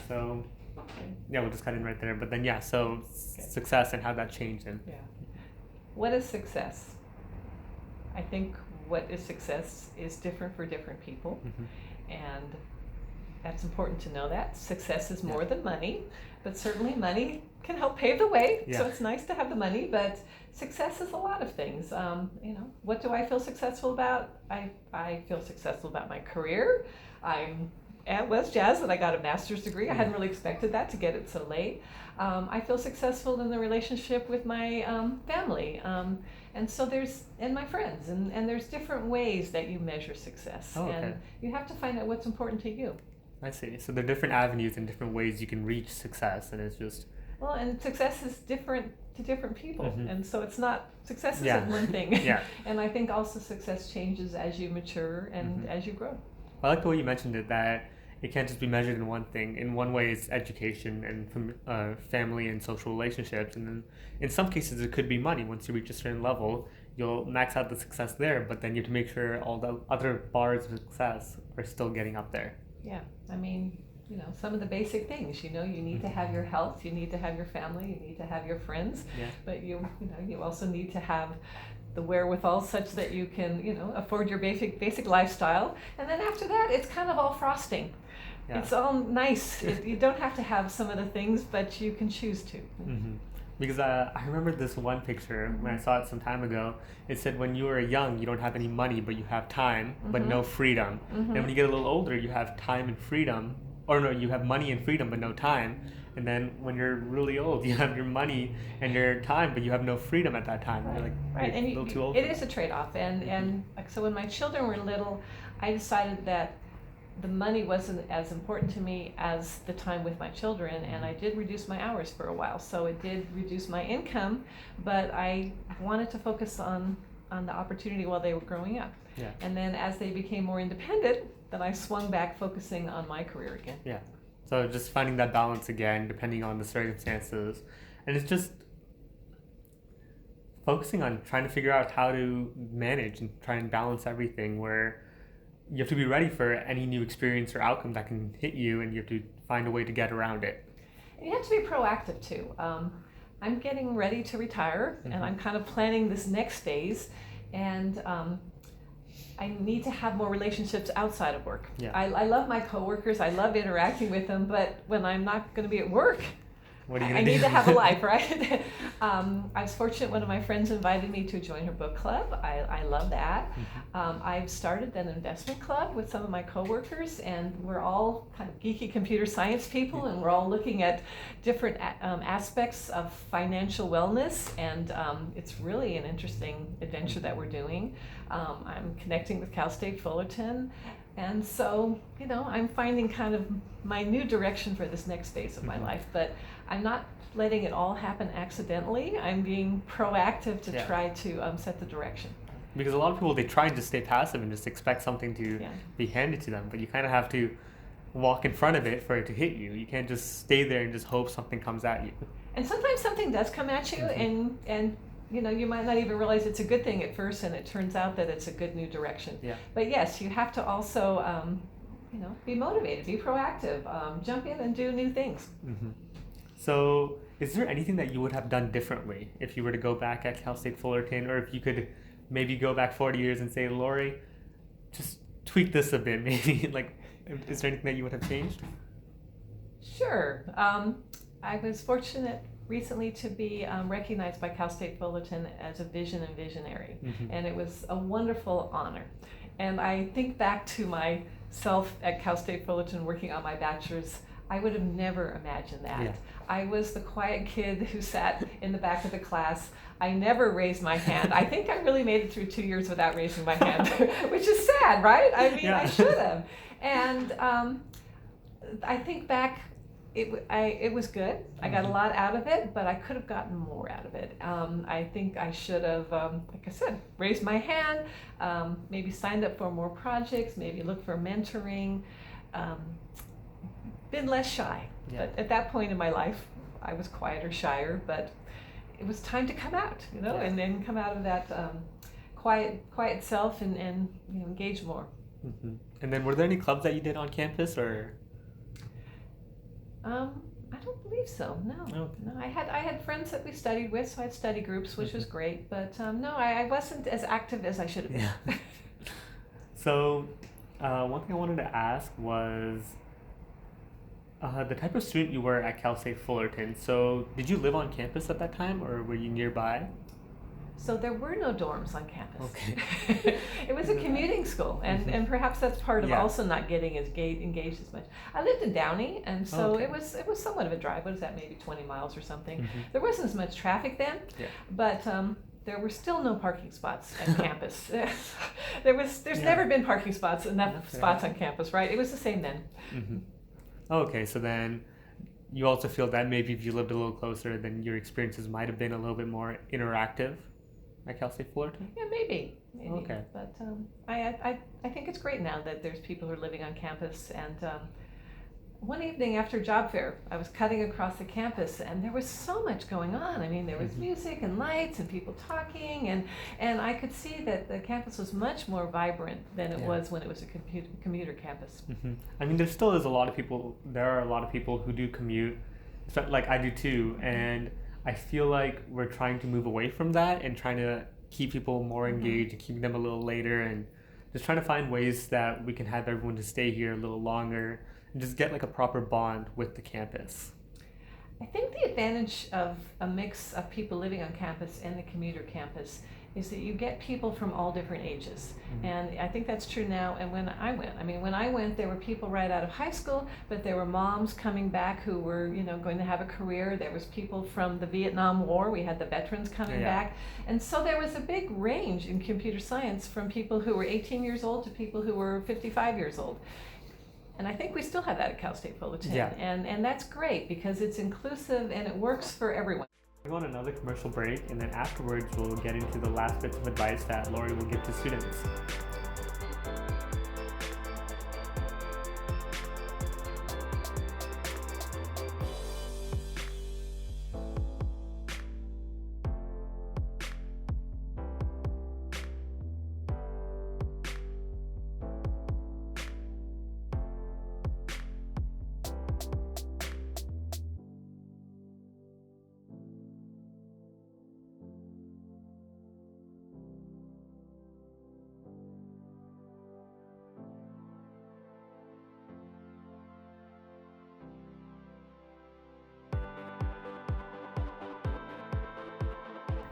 So we'll just cut in right there. But then, success and how that changed. What is success? I think what is success is different for different people. And that's important to know that. Success is more than money, but certainly money can help pave the way. So it's nice to have the money, but success is a lot of things. What do I feel successful about? I feel successful about my career. I'm at West Jazz and I got a master's degree. I hadn't really expected that to get it so late. I feel successful in the relationship with my family. And so and my friends, and there's different ways that you measure success. And you have to find out what's important to you. I see. So there are different avenues and different ways you can reach success, and it's just Well, and success is different to different people, and so it's not, success isn't Yeah. one thing. Yeah. And I think also success changes as you mature and as you grow. I like the way you mentioned it, that it can't just be measured in one thing. In one way, it's education and family and social relationships, and then in some cases, it could be money. Once you reach a certain level, you'll max out the success there, but then you have to make sure all the other bars of success are still getting up there. Yeah, I mean, some of the basic things, you need to have your health, you need to have your family, you need to have your friends, but you also need to have the wherewithal such that you can, afford your basic lifestyle. And then after that, it's kind of all frosting. Yeah. It's all nice. You don't have to have some of the things, but you can choose to. Because I remember this one picture when I saw it some time ago. It said when you are young, you don't have any money, but you have time, but no freedom. And when you get a little older, you have time and freedom. Or no, you have money and freedom, but no time. And then when you're really old, you have your money and your time, but you have no freedom at that time. You're like, and a little too old. It is a trade-off. And so when my children were little, I decided that the money wasn't as important to me as the time with my children, and I did reduce my hours for a while. So it did reduce my income, but I wanted to focus on the opportunity while they were growing up. Yeah. And then as they became more independent, then I swung back focusing on my career again. Yeah. So just finding that balance again, depending on the circumstances. And it's just focusing on trying to figure out how to manage and try and balance everything, where you have to be ready for any new experience or outcome that can hit you, and you have to find a way to get around it. And you have to be proactive too. I'm getting ready to retire, and I'm kind of planning this next phase, and I need to have more relationships outside of work. Yeah. I love my coworkers, I love interacting with them, but when I'm not going to be at work, what are you I gonna do? need to have a life, right? I was fortunate, one of my friends invited me to join her book club. I love that. I've started an investment club with some of my coworkers, and we're all kind of geeky computer science people, and we're all looking at different aspects of financial wellness, and it's really an interesting adventure that we're doing. I'm connecting with Cal State Fullerton, and so, I'm finding kind of my new direction for this next phase of my life, but I'm not letting it all happen accidentally. I'm being proactive to try to set the direction. Because a lot of people, they try and just stay passive and just expect something to be handed to them, but you kind of have to walk in front of it for it to hit you. You can't just stay there and just hope something comes at you. And sometimes something does come at you, and you might not even realize it's a good thing at first, and it turns out that it's a good new direction. Yeah. But yes, you have to also be motivated, be proactive, jump in and do new things. So is there anything that you would have done differently if you were to go back at Cal State Fullerton, or if you could maybe go back 40 years and say, Laurie, just tweak this a bit, maybe? Like, is there anything that you would have changed? Sure. I was fortunate recently to be recognized by Cal State Fullerton as a vision and visionary, and it was a wonderful honor. And I think back to myself at Cal State Fullerton working on my bachelor's. I would have never imagined that. Yeah. I was the quiet kid who sat in the back of the class. I never raised my hand. I think I really made it through 2 years without raising my hand, which is sad, right? I mean, I should have. And I think back, it was good. I got a lot out of it, but I could have gotten more out of it. I think I should have, like I said, raised my hand, maybe signed up for more projects, maybe look for mentoring, been less shy. Yeah. But at that point in my life, I was quieter, shyer, but it was time to come out, and then come out of that quiet self and engage more. And then were there any clubs that you did on campus, or? I don't believe so. No. Okay. No. I had friends that we studied with, so I had study groups, which was great. But no, I wasn't as active as I should have been. Yeah. So, one thing I wanted to ask was the type of student you were at Cal State Fullerton. So, did you live on campus at that time, or were you nearby? So there were no dorms on campus. Okay. It was a commuting school, and perhaps that's part of also not getting as engaged as much. I lived in Downey, and so it was somewhat of a drive. What is that, maybe 20 miles or something? There wasn't as much traffic then, but there were still no parking spots at campus. There's never been parking spots, enough spots on campus, right? It was the same then. Okay, so then you also feel that maybe if you lived a little closer, then your experiences might have been a little bit more interactive at Cal State Fullerton? Yeah, maybe. Okay. But I think it's great now that there's people who are living on campus. And one evening after job fair, I was cutting across the campus, and there was so much going on. I mean, there was music and lights and people talking, and I could see that the campus was much more vibrant than it was when it was a commuter campus. I mean, there are a lot of people who do commute, like I do too, and I feel like we're trying to move away from that and trying to keep people more engaged and keep them a little later, and just trying to find ways that we can have everyone to stay here a little longer and just get like a proper bond with the campus. I think the advantage of a mix of people living on campus and the commuter campus is that you get people from all different ages. And I think that's true now. And when I went, there were people right out of high school, but there were moms coming back who were, going to have a career. There was people from the Vietnam War. We had the veterans coming back. And so there was a big range in computer science from people who were 18 years old to people who were 55 years old. And I think we still have that at Cal State Fullerton. Yeah. And that's great because it's inclusive and it works for everyone. We're going on another commercial break, and then afterwards we'll get into the last bits of advice that Laurie will give to students.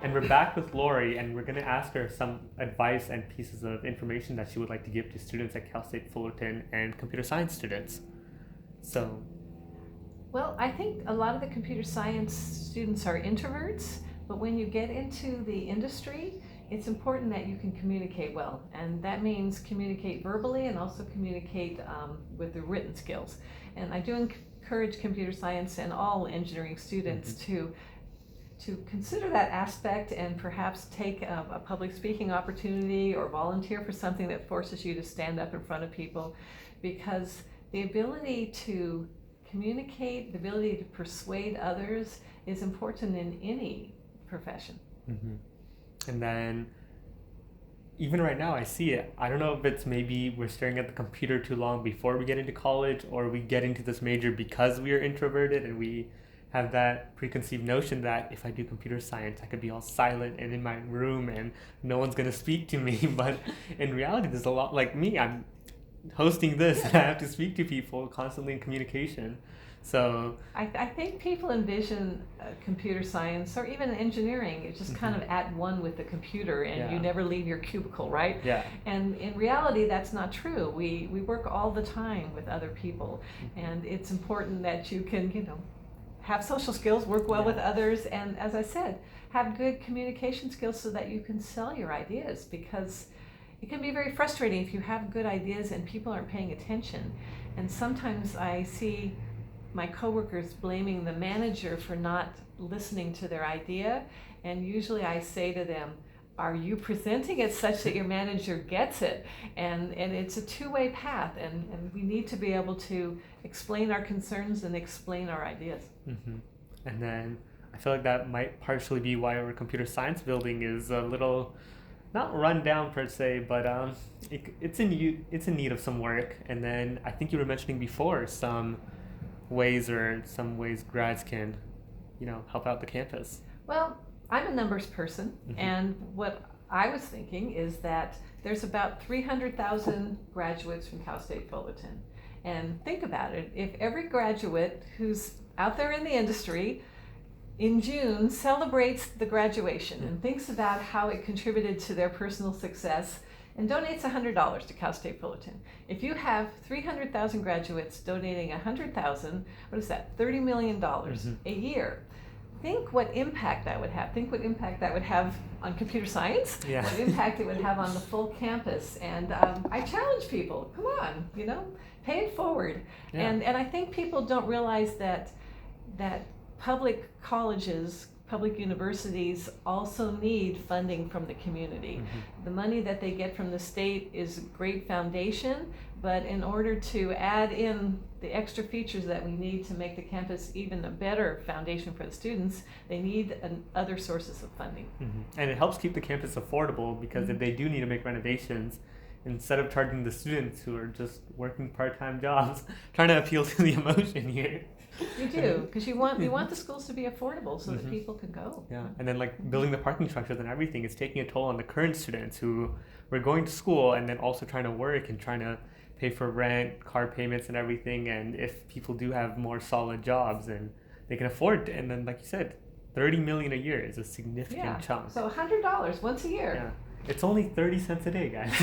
And we're back with Laurie, and we're going to ask her some advice and pieces of information that she would like to give to students at Cal State Fullerton and computer science students. So, well, I think a lot of the computer science students are introverts, but when you get into the industry, it's important that you can communicate well. And that means communicate verbally and also communicate with the written skills. And I do encourage computer science and all engineering students to consider that aspect and perhaps take a public speaking opportunity or volunteer for something that forces you to stand up in front of people, because the ability to communicate, the ability to persuade others is important in any profession. And then even right now I see it. I don't know if it's maybe we're staring at the computer too long before we get into college, or we get into this major because we are introverted and we have that preconceived notion that if I do computer science, I could be all silent and in my room and no one's going to speak to me. But in reality, there's a lot like me. I'm hosting this and I have to speak to people constantly in communication. So I think people envision computer science or even engineering, it's just kind of at one with the computer, and you never leave your cubicle, right? Yeah. And in reality, that's not true. We work all the time with other people, and it's important that you can, have social skills, work well with others, and as I said, have good communication skills so that you can sell your ideas, because it can be very frustrating if you have good ideas and people aren't paying attention. And sometimes I see my coworkers blaming the manager for not listening to their idea, and usually I say to them, are you presenting it such that your manager gets it? And it's a two-way path, and we need to be able to explain our concerns and explain our ideas. And then I feel like that might partially be why our computer science building is a little, not run down per se, but it's in need of some work. And then I think you were mentioning before some ways grads can, help out the campus. Well, I'm a numbers person, and what I was thinking is that there's about 300,000 graduates from Cal State Fullerton. And think about it, if every graduate who's out there in the industry in June celebrates the graduation and thinks about how it contributed to their personal success and donates $100 to Cal State Fullerton. If you have 300,000 graduates donating $100,000, what is that, $30 million a year? Think what impact that would have. Think what impact that would have on computer science, what impact it would have on the full campus. And I challenge people, come on, pay it forward. And I think people don't realize that that public colleges, public universities also need funding from the community. Mm-hmm. The money that they get from the state is a great foundation, but in order to add in the extra features that we need to make the campus even a better foundation for the students, they need other sources of funding. Mm-hmm. And it helps keep the campus affordable, because if they do need to make renovations, instead of charging the students who are just working part-time jobs, trying to appeal to the emotion here. You do, because you want the schools to be affordable so that Mm-hmm. people can go. Yeah, and then like building the parking structures and everything is taking a toll on the current students who were going to school and then also trying to work and trying to pay for rent, car payments and everything. And if people do have more solid jobs and they can afford it, and then like you said, $30 million a year is a significant chunk. So $100 once a year. Yeah. It's only 30 cents a day, guys.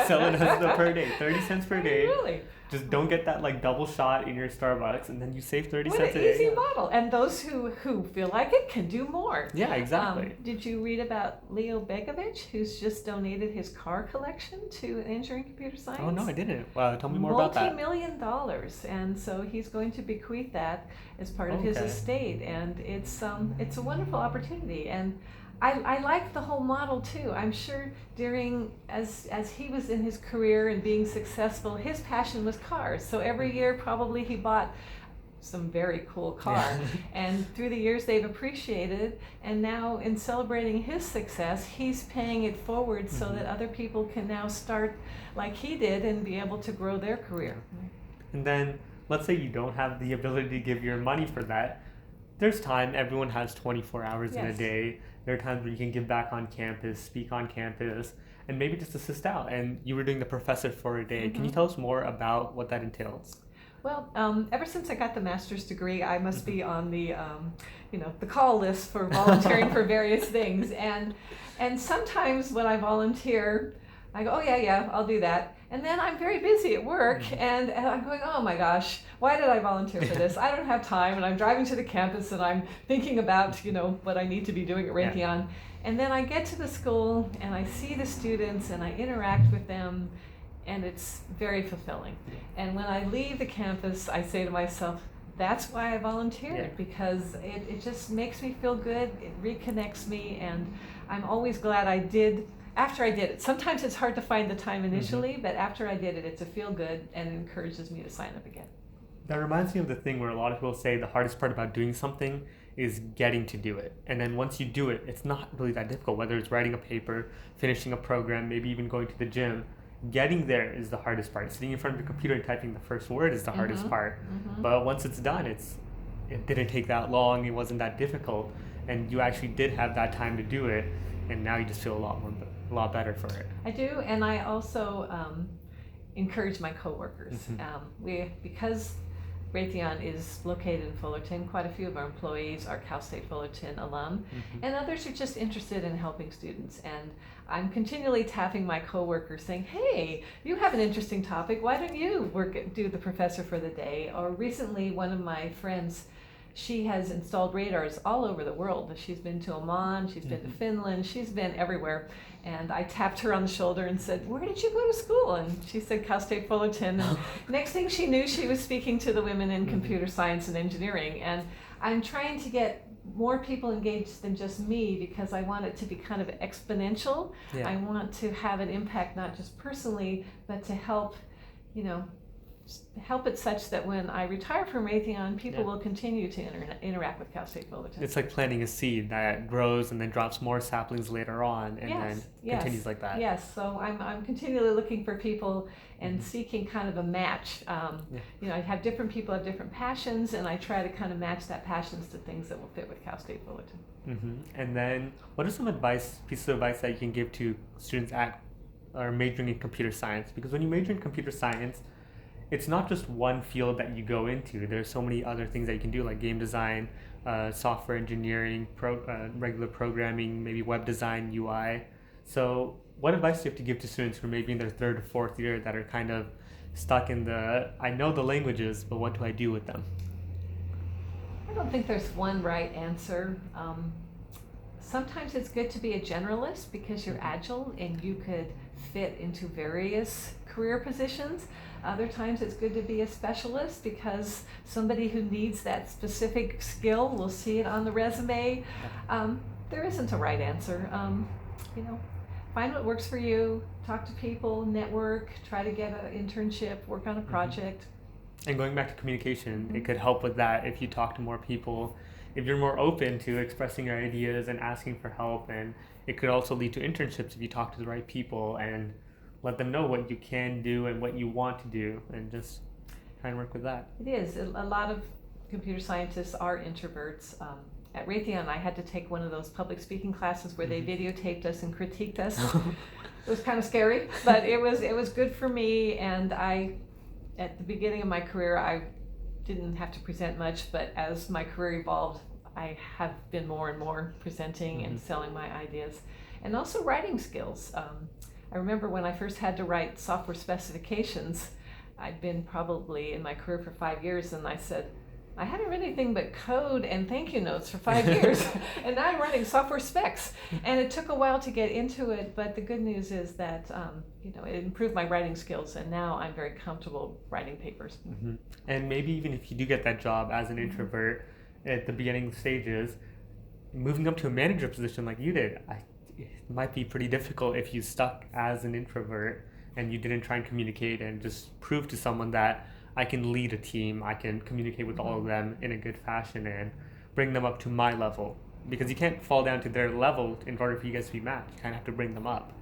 Selling us the per day, 30 cents per day. Really? Just don't get that like double shot in your Starbucks, and then you save 30 What cents an a day. easy model. And those who feel like it can do more. Yeah, exactly. Did you read about Leo Begovic, who's just donated his car collection to engineering computer science? Oh no, I didn't. Tell me more about that. $multi-million, and so he's going to bequeath that as part of his estate, and it's a wonderful opportunity. And I like the whole model too. I'm sure as he was in his career and being successful, his passion was cars. So every year probably he bought some very cool car. Yeah. And through the years they've appreciated, and now in celebrating his success, he's paying it forward so that other people can now start like he did and be able to grow their career. And then let's say you don't have the ability to give your money for that. There's time. Everyone has 24 hours in a day. There are times where you can give back on campus, speak on campus, and maybe just assist out. And you were doing the professor for a day. Can you tell us more about what that entails? Well, ever since I got the master's degree, I must be on the call list for volunteering for various things. And sometimes when I volunteer, I go, oh yeah, I'll do that. And then I'm very busy at work, and I'm going, oh my gosh, why did I volunteer for this? I don't have time, and I'm driving to the campus, and I'm thinking about, what I need to be doing at Raytheon. Yeah. And then I get to the school, and I see the students, and I interact with them, and it's very fulfilling. And when I leave the campus, I say to myself, that's why I volunteered, because it just makes me feel good, it reconnects me, and I'm always glad I did. After I did it, sometimes it's hard to find the time initially, but after I did it, it's a feel good and it encourages me to sign up again. That reminds me of the thing where a lot of people say the hardest part about doing something is getting to do it. And then once you do it, it's not really that difficult, whether it's writing a paper, finishing a program, maybe even going to the gym. Getting there is the hardest part. Sitting in front of the computer and typing the first word is the hardest part. But once it's done, it didn't take that long, it wasn't that difficult, and you actually did have that time to do it, and now you just feel a lot better for it. I do, and I also encourage my coworkers. Because Raytheon is located in Fullerton, quite a few of our employees are Cal State Fullerton alum, and others are just interested in helping students. And I'm continually tapping my coworkers saying, hey, you have an interesting topic, why don't you do the professor for the day? Or recently, one of my friends, she has installed radars all over the world. She's been to Oman, she's been to Finland, she's been everywhere. And I tapped her on the shoulder and said, where did you go to school? And she said, Cal State Fullerton. And next thing she knew, she was speaking to the women in computer science and engineering. And I'm trying to get more people engaged than just me, because I want it to be kind of exponential. I want to have an impact, not just personally, but to help, help it such that when I retire from Raytheon, people will continue to interact with Cal State Fullerton. It's like planting a seed that grows and then drops more saplings later on, and then continues like that. Yes, so I'm continually looking for people and seeking kind of a match. I have different people have different passions, and I try to kind of match that passions to things that will fit with Cal State Fullerton. And then, what are some pieces of advice that you can give to students or majoring in computer science? Because when you major in computer science, it's not just one field that you go into. There's so many other things that you can do, like game design, software engineering, regular programming, maybe web design, UI. So what advice do you have to give to students who are maybe in their third or fourth year that are kind of stuck in I know the languages, but what do I do with them? I don't think there's one right answer. Sometimes it's good to be a generalist because you're agile and you could fit into various career positions. Other times it's good to be a specialist because somebody who needs that specific skill will see it on the resume. There isn't a right answer. Find what works for you, talk to people, network, try to get an internship, work on a project. And going back to communication, it could help with that if you talk to more people, if you're more open to expressing your ideas and asking for help. And it could also lead to internships if you talk to the right people and let them know what you can do and what you want to do, and just try and work with that. It is. A lot of computer scientists are introverts. At Raytheon, I had to take one of those public speaking classes where they videotaped us and critiqued us. It was kind of scary, but it was good for me. And at the beginning of my career, I didn't have to present much, but as my career evolved, I have been more and more presenting and selling my ideas, and also writing skills. I remember when I first had to write software specifications, I'd been probably in my career for 5 years, and I said, I hadn't read anything but code and thank you notes for 5 years, and now I'm writing software specs. And it took a while to get into it, but the good news is that it improved my writing skills, and now I'm very comfortable writing papers. And maybe even if you do get that job as an introvert at the beginning stages, moving up to a manager position like you did, it might be pretty difficult if you stuck as an introvert and you didn't try and communicate and just prove to someone that I can lead a team, I can communicate with all of them in a good fashion and bring them up to my level. Because you can't fall down to their level in order for you guys to be matched. You kind of have to bring them up.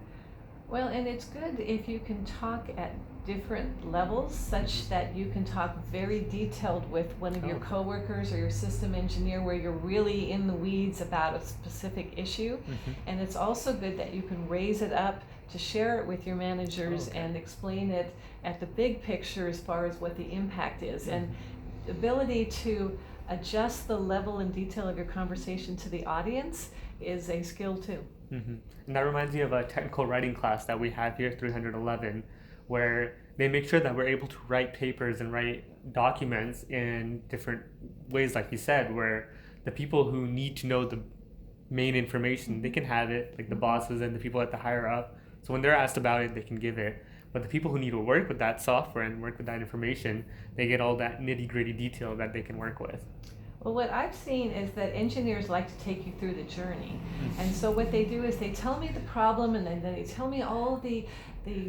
Well, and it's good if you can talk at different levels such that you can talk very detailed with one of your coworkers or your system engineer where you're really in the weeds about a specific issue. And it's also good that you can raise it up to share it with your managers and explain it at the big picture as far as what the impact is. And the ability to adjust the level and detail of your conversation to the audience is a skill too. And that reminds me of a technical writing class that we have here at 311, where they make sure that we're able to write papers and write documents in different ways, like you said, where the people who need to know the main information, they can have it, like the bosses and the people at the higher up. So when they're asked about it, they can give it. But the people who need to work with that software and work with that information, they get all that nitty-gritty detail that they can work with. Well, what I've seen is that engineers like to take you through the journey. And so what they do is they tell me the problem, and then they tell me all the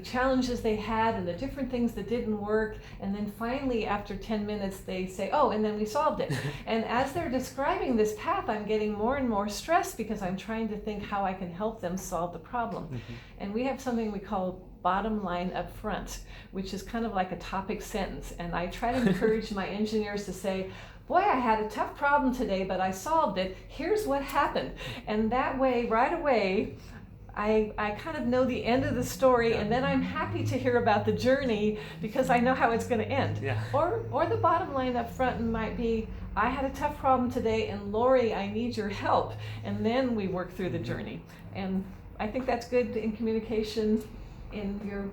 challenges they had and the different things that didn't work. And then finally, after 10 minutes, they say, oh, and then we solved it. And as they're describing this path, I'm getting more and more stressed because I'm trying to think how I can help them solve the problem. And we have something we call bottom line up front, which is kind of like a topic sentence. And I try to encourage my engineers to say, boy, I had a tough problem today, but I solved it. Here's what happened. And that way, right away, I kind of know the end of the story, and then I'm happy to hear about the journey because I know how it's going to end. Or the bottom line up front might be, I had a tough problem today, and Laurie, I need your help. And then we work through the journey. And I think that's good in communication in your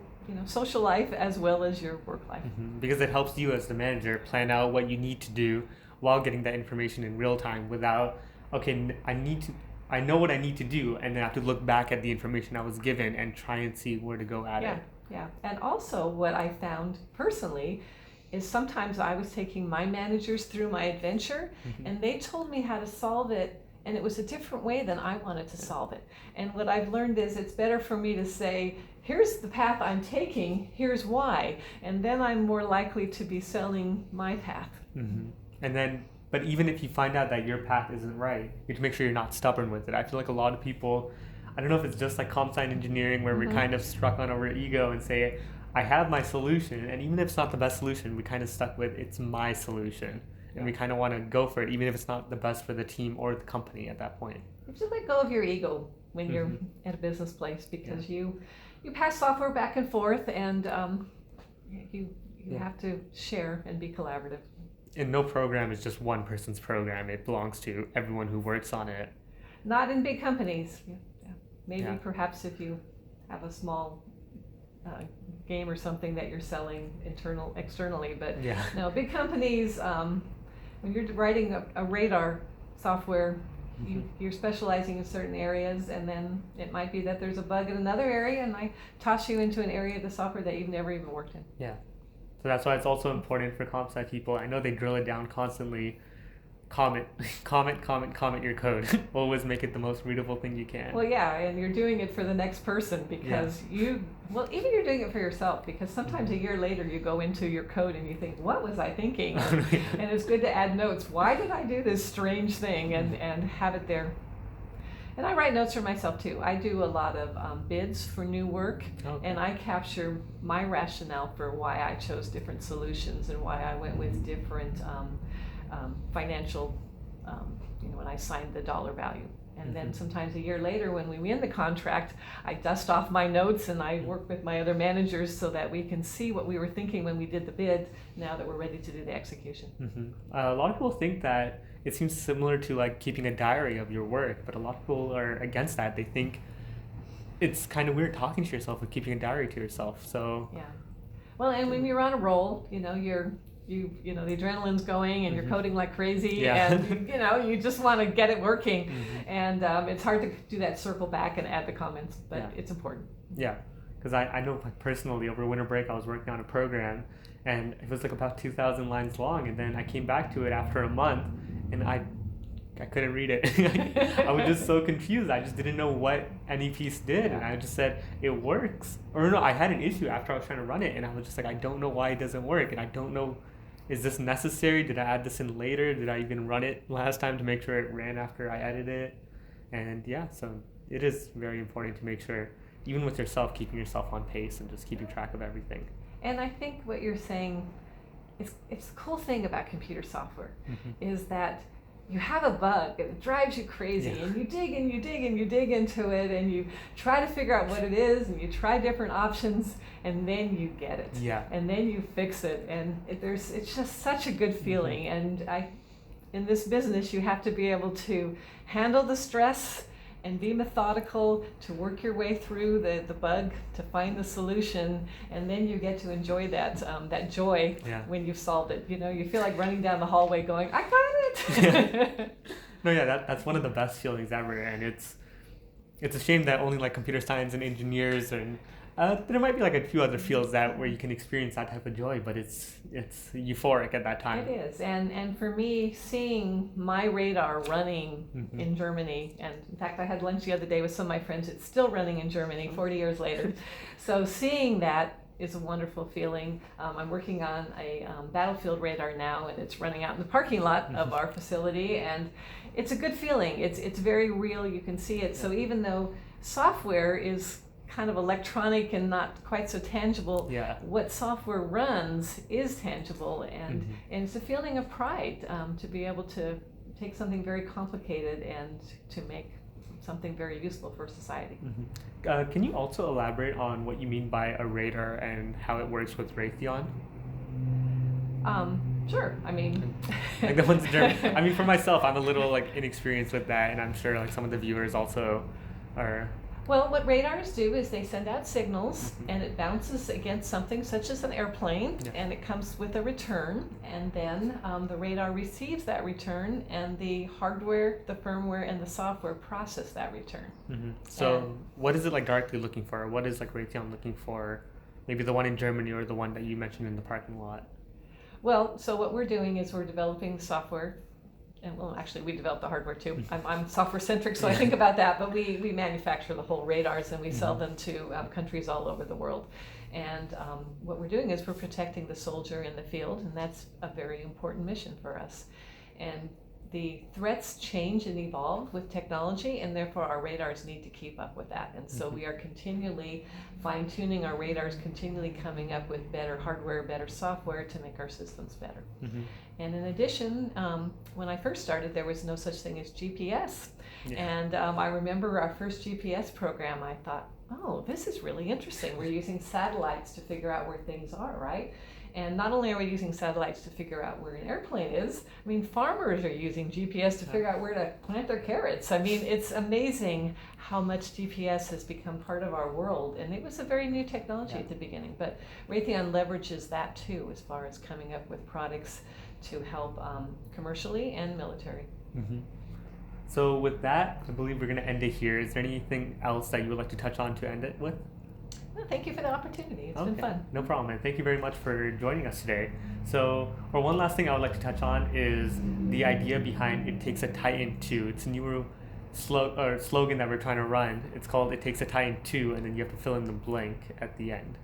social life as well as your work life. Because it helps you as the manager plan out what you need to do while getting that information in real time without, I know what I need to do, and then I have to look back at the information I was given and try and see where to go at it. Yeah. And also what I found personally is sometimes I was taking my managers through my adventure and they told me how to solve it, and it was a different way than I wanted to solve it. And what I've learned is it's better for me to say, here's the path I'm taking, here's why, and then I'm more likely to be selling my path. But even if you find out that your path isn't right, you have to make sure you're not stubborn with it. I feel like a lot of people, I don't know if it's just like comp sci engineering where we're kind of struck on our ego and say, I have my solution, and even if it's not the best solution, we kind of stuck with it's my solution. And we kind of want to go for it, even if it's not the best for the team or the company at that point. You should let go of your ego when you're at a business place, because you pass software back and forth, and you have to share and be collaborative. And no program is just one person's program. It belongs to everyone who works on it. Not in big companies. Maybe perhaps if you have a small game or something that you're selling externally, but no, big companies, when you're writing a radar software, You're specializing in certain areas, and then it might be that there's a bug in another area, and I toss you into an area of the software that you've never even worked in. Yeah. So that's why it's also important for comp sci people. I know they drill it down constantly. Comment your code. Always make it the most readable thing you can. Well, yeah, and you're doing it for the next person because even you're doing it for yourself, because sometimes a year later you go into your code and you think, what was I thinking? And it's good to add notes. Why did I do this strange thing? And have it there. And I write notes for myself too. I do a lot of bids for new work, and I capture my rationale for why I chose different solutions and why I went with different financial, when I signed the dollar value. And then sometimes a year later when we win the contract, I dust off my notes and I work with my other managers so that we can see what we were thinking when we did the bid, now that we're ready to do the execution. A lot of people think that it seems similar to like keeping a diary of your work, but a lot of people are against that. They think it's kind of weird talking to yourself with keeping a diary to yourself. So yeah. Well, and when you're on a roll, the adrenaline's going and you're coding like crazy, and you just want to get it working, and it's hard to do that circle back and add the comments, but it's important. Yeah, because I know personally over winter break I was working on a program, and it was like about 2,000 lines long, and then I came back to it after a month, and I couldn't read it. I was just so confused. I just didn't know what any piece did, and I just said it works. Or no, I had an issue after I was trying to run it, and I was just like, I don't know why it doesn't work, and I don't know, is this necessary? Did I add this in later? Did I even run it last time to make sure it ran after I edited it? And so it is very important to make sure, even with yourself, keeping yourself on pace and just keeping track of everything. And I think what you're saying is, it's the cool thing about computer software is that you have a bug and it drives you crazy, and you dig and you dig and you dig into it, and you try to figure out what it is, and you try different options, and then you get it, and then you fix it, and it's just such a good feeling. And in this business, you have to be able to handle the stress and be methodical to work your way through the bug to find the solution, and then you get to enjoy that joy when you've solved it. You feel like running down the hallway going, I got it! No, that's one of the best feelings ever, and it's a shame that only like computer science and engineers and there might be like a few other fields where you can experience that type of joy, but it's euphoric at that time. It is, and for me, seeing my radar running in Germany, and in fact I had lunch the other day with some of my friends, it's still running in Germany 40 years later. So seeing that is a wonderful feeling. I'm working on a battlefield radar now, and it's running out in the parking lot of our facility, and it's a good feeling. It's very real, you can see it. So even though software is kind of electronic and not quite so tangible, what software runs is tangible, and it's a feeling of pride to be able to take something very complicated and to make something very useful for society. Can you also elaborate on what you mean by a radar and how it works with Raytheon? Sure. I mean, like the ones in Germany. I mean, for myself, I'm a little inexperienced with that, and I'm sure some of the viewers also are. Well, what radars do is they send out signals, and it bounces against something such as an airplane, and it comes with a return, and then the radar receives that return, and the hardware, the firmware, and the software process that return. So what is it directly looking for? What is Raytheon looking for? Maybe the one in Germany or the one that you mentioned in the parking lot? Well, so what we're doing is we're developing software. And well, actually, we develop the hardware too. I'm software centric, so I think about that. But we manufacture the whole radars, and we sell them to countries all over the world. And what we're doing is we're protecting the soldier in the field, and that's a very important mission for us. And the threats change and evolve with technology, and therefore our radars need to keep up with that. And so we are continually fine-tuning our radars, continually coming up with better hardware, better software to make our systems better. And in addition, when I first started, there was no such thing as GPS. And I remember our first GPS program, I thought, oh, this is really interesting. We're using satellites to figure out where things are, right? And not only are we using satellites to figure out where an airplane is, I mean, farmers are using GPS to figure out where to plant their carrots. I mean, it's amazing how much GPS has become part of our world. And it was a very new technology at the beginning, but Raytheon leverages that too, as far as coming up with products to help commercially and military. So with that, I believe we're going to end it here. Is there anything else that you would like to touch on to end it with? Well, thank you for the opportunity. It's been fun. No problem, and thank you very much for joining us today. So, or one last thing I would like to touch on is the idea behind It Takes a Titan 2. It's a new slogan that we're trying to run. It's called It Takes a Titan 2, and then you have to fill in the blank at the end.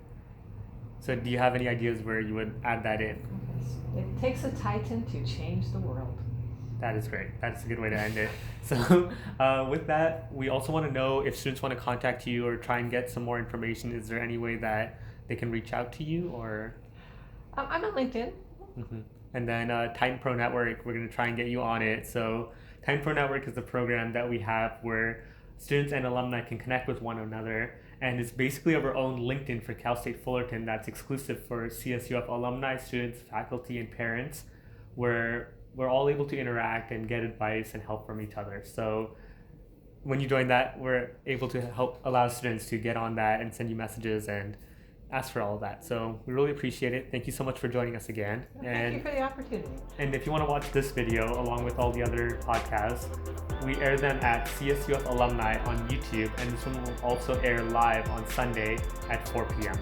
So do you have any ideas where you would add that in? It takes a Titan to change the world. That is great. That's a good way to end it. So with that, we also want to know if students want to contact you or try and get some more information. Is there any way that they can reach out to you, or? I'm on LinkedIn. Mm-hmm. And then Titan Pro Network, we're going to try and get you on it. So Titan Pro Network is the program that we have where students and alumni can connect with one another. And it's basically our own LinkedIn for Cal State Fullerton that's exclusive for CSUF alumni, students, faculty, and parents, where we're all able to interact and get advice and help from each other. So when you join that, we're able to help allow students to get on that and send you messages and ask for all of that. So we really appreciate it. Thank you so much for joining us again. Thank you for the opportunity. And if you want to watch this video along with all the other podcasts, we air them at CSUF Alumni on YouTube, and this one will also air live on Sunday at 4 p.m.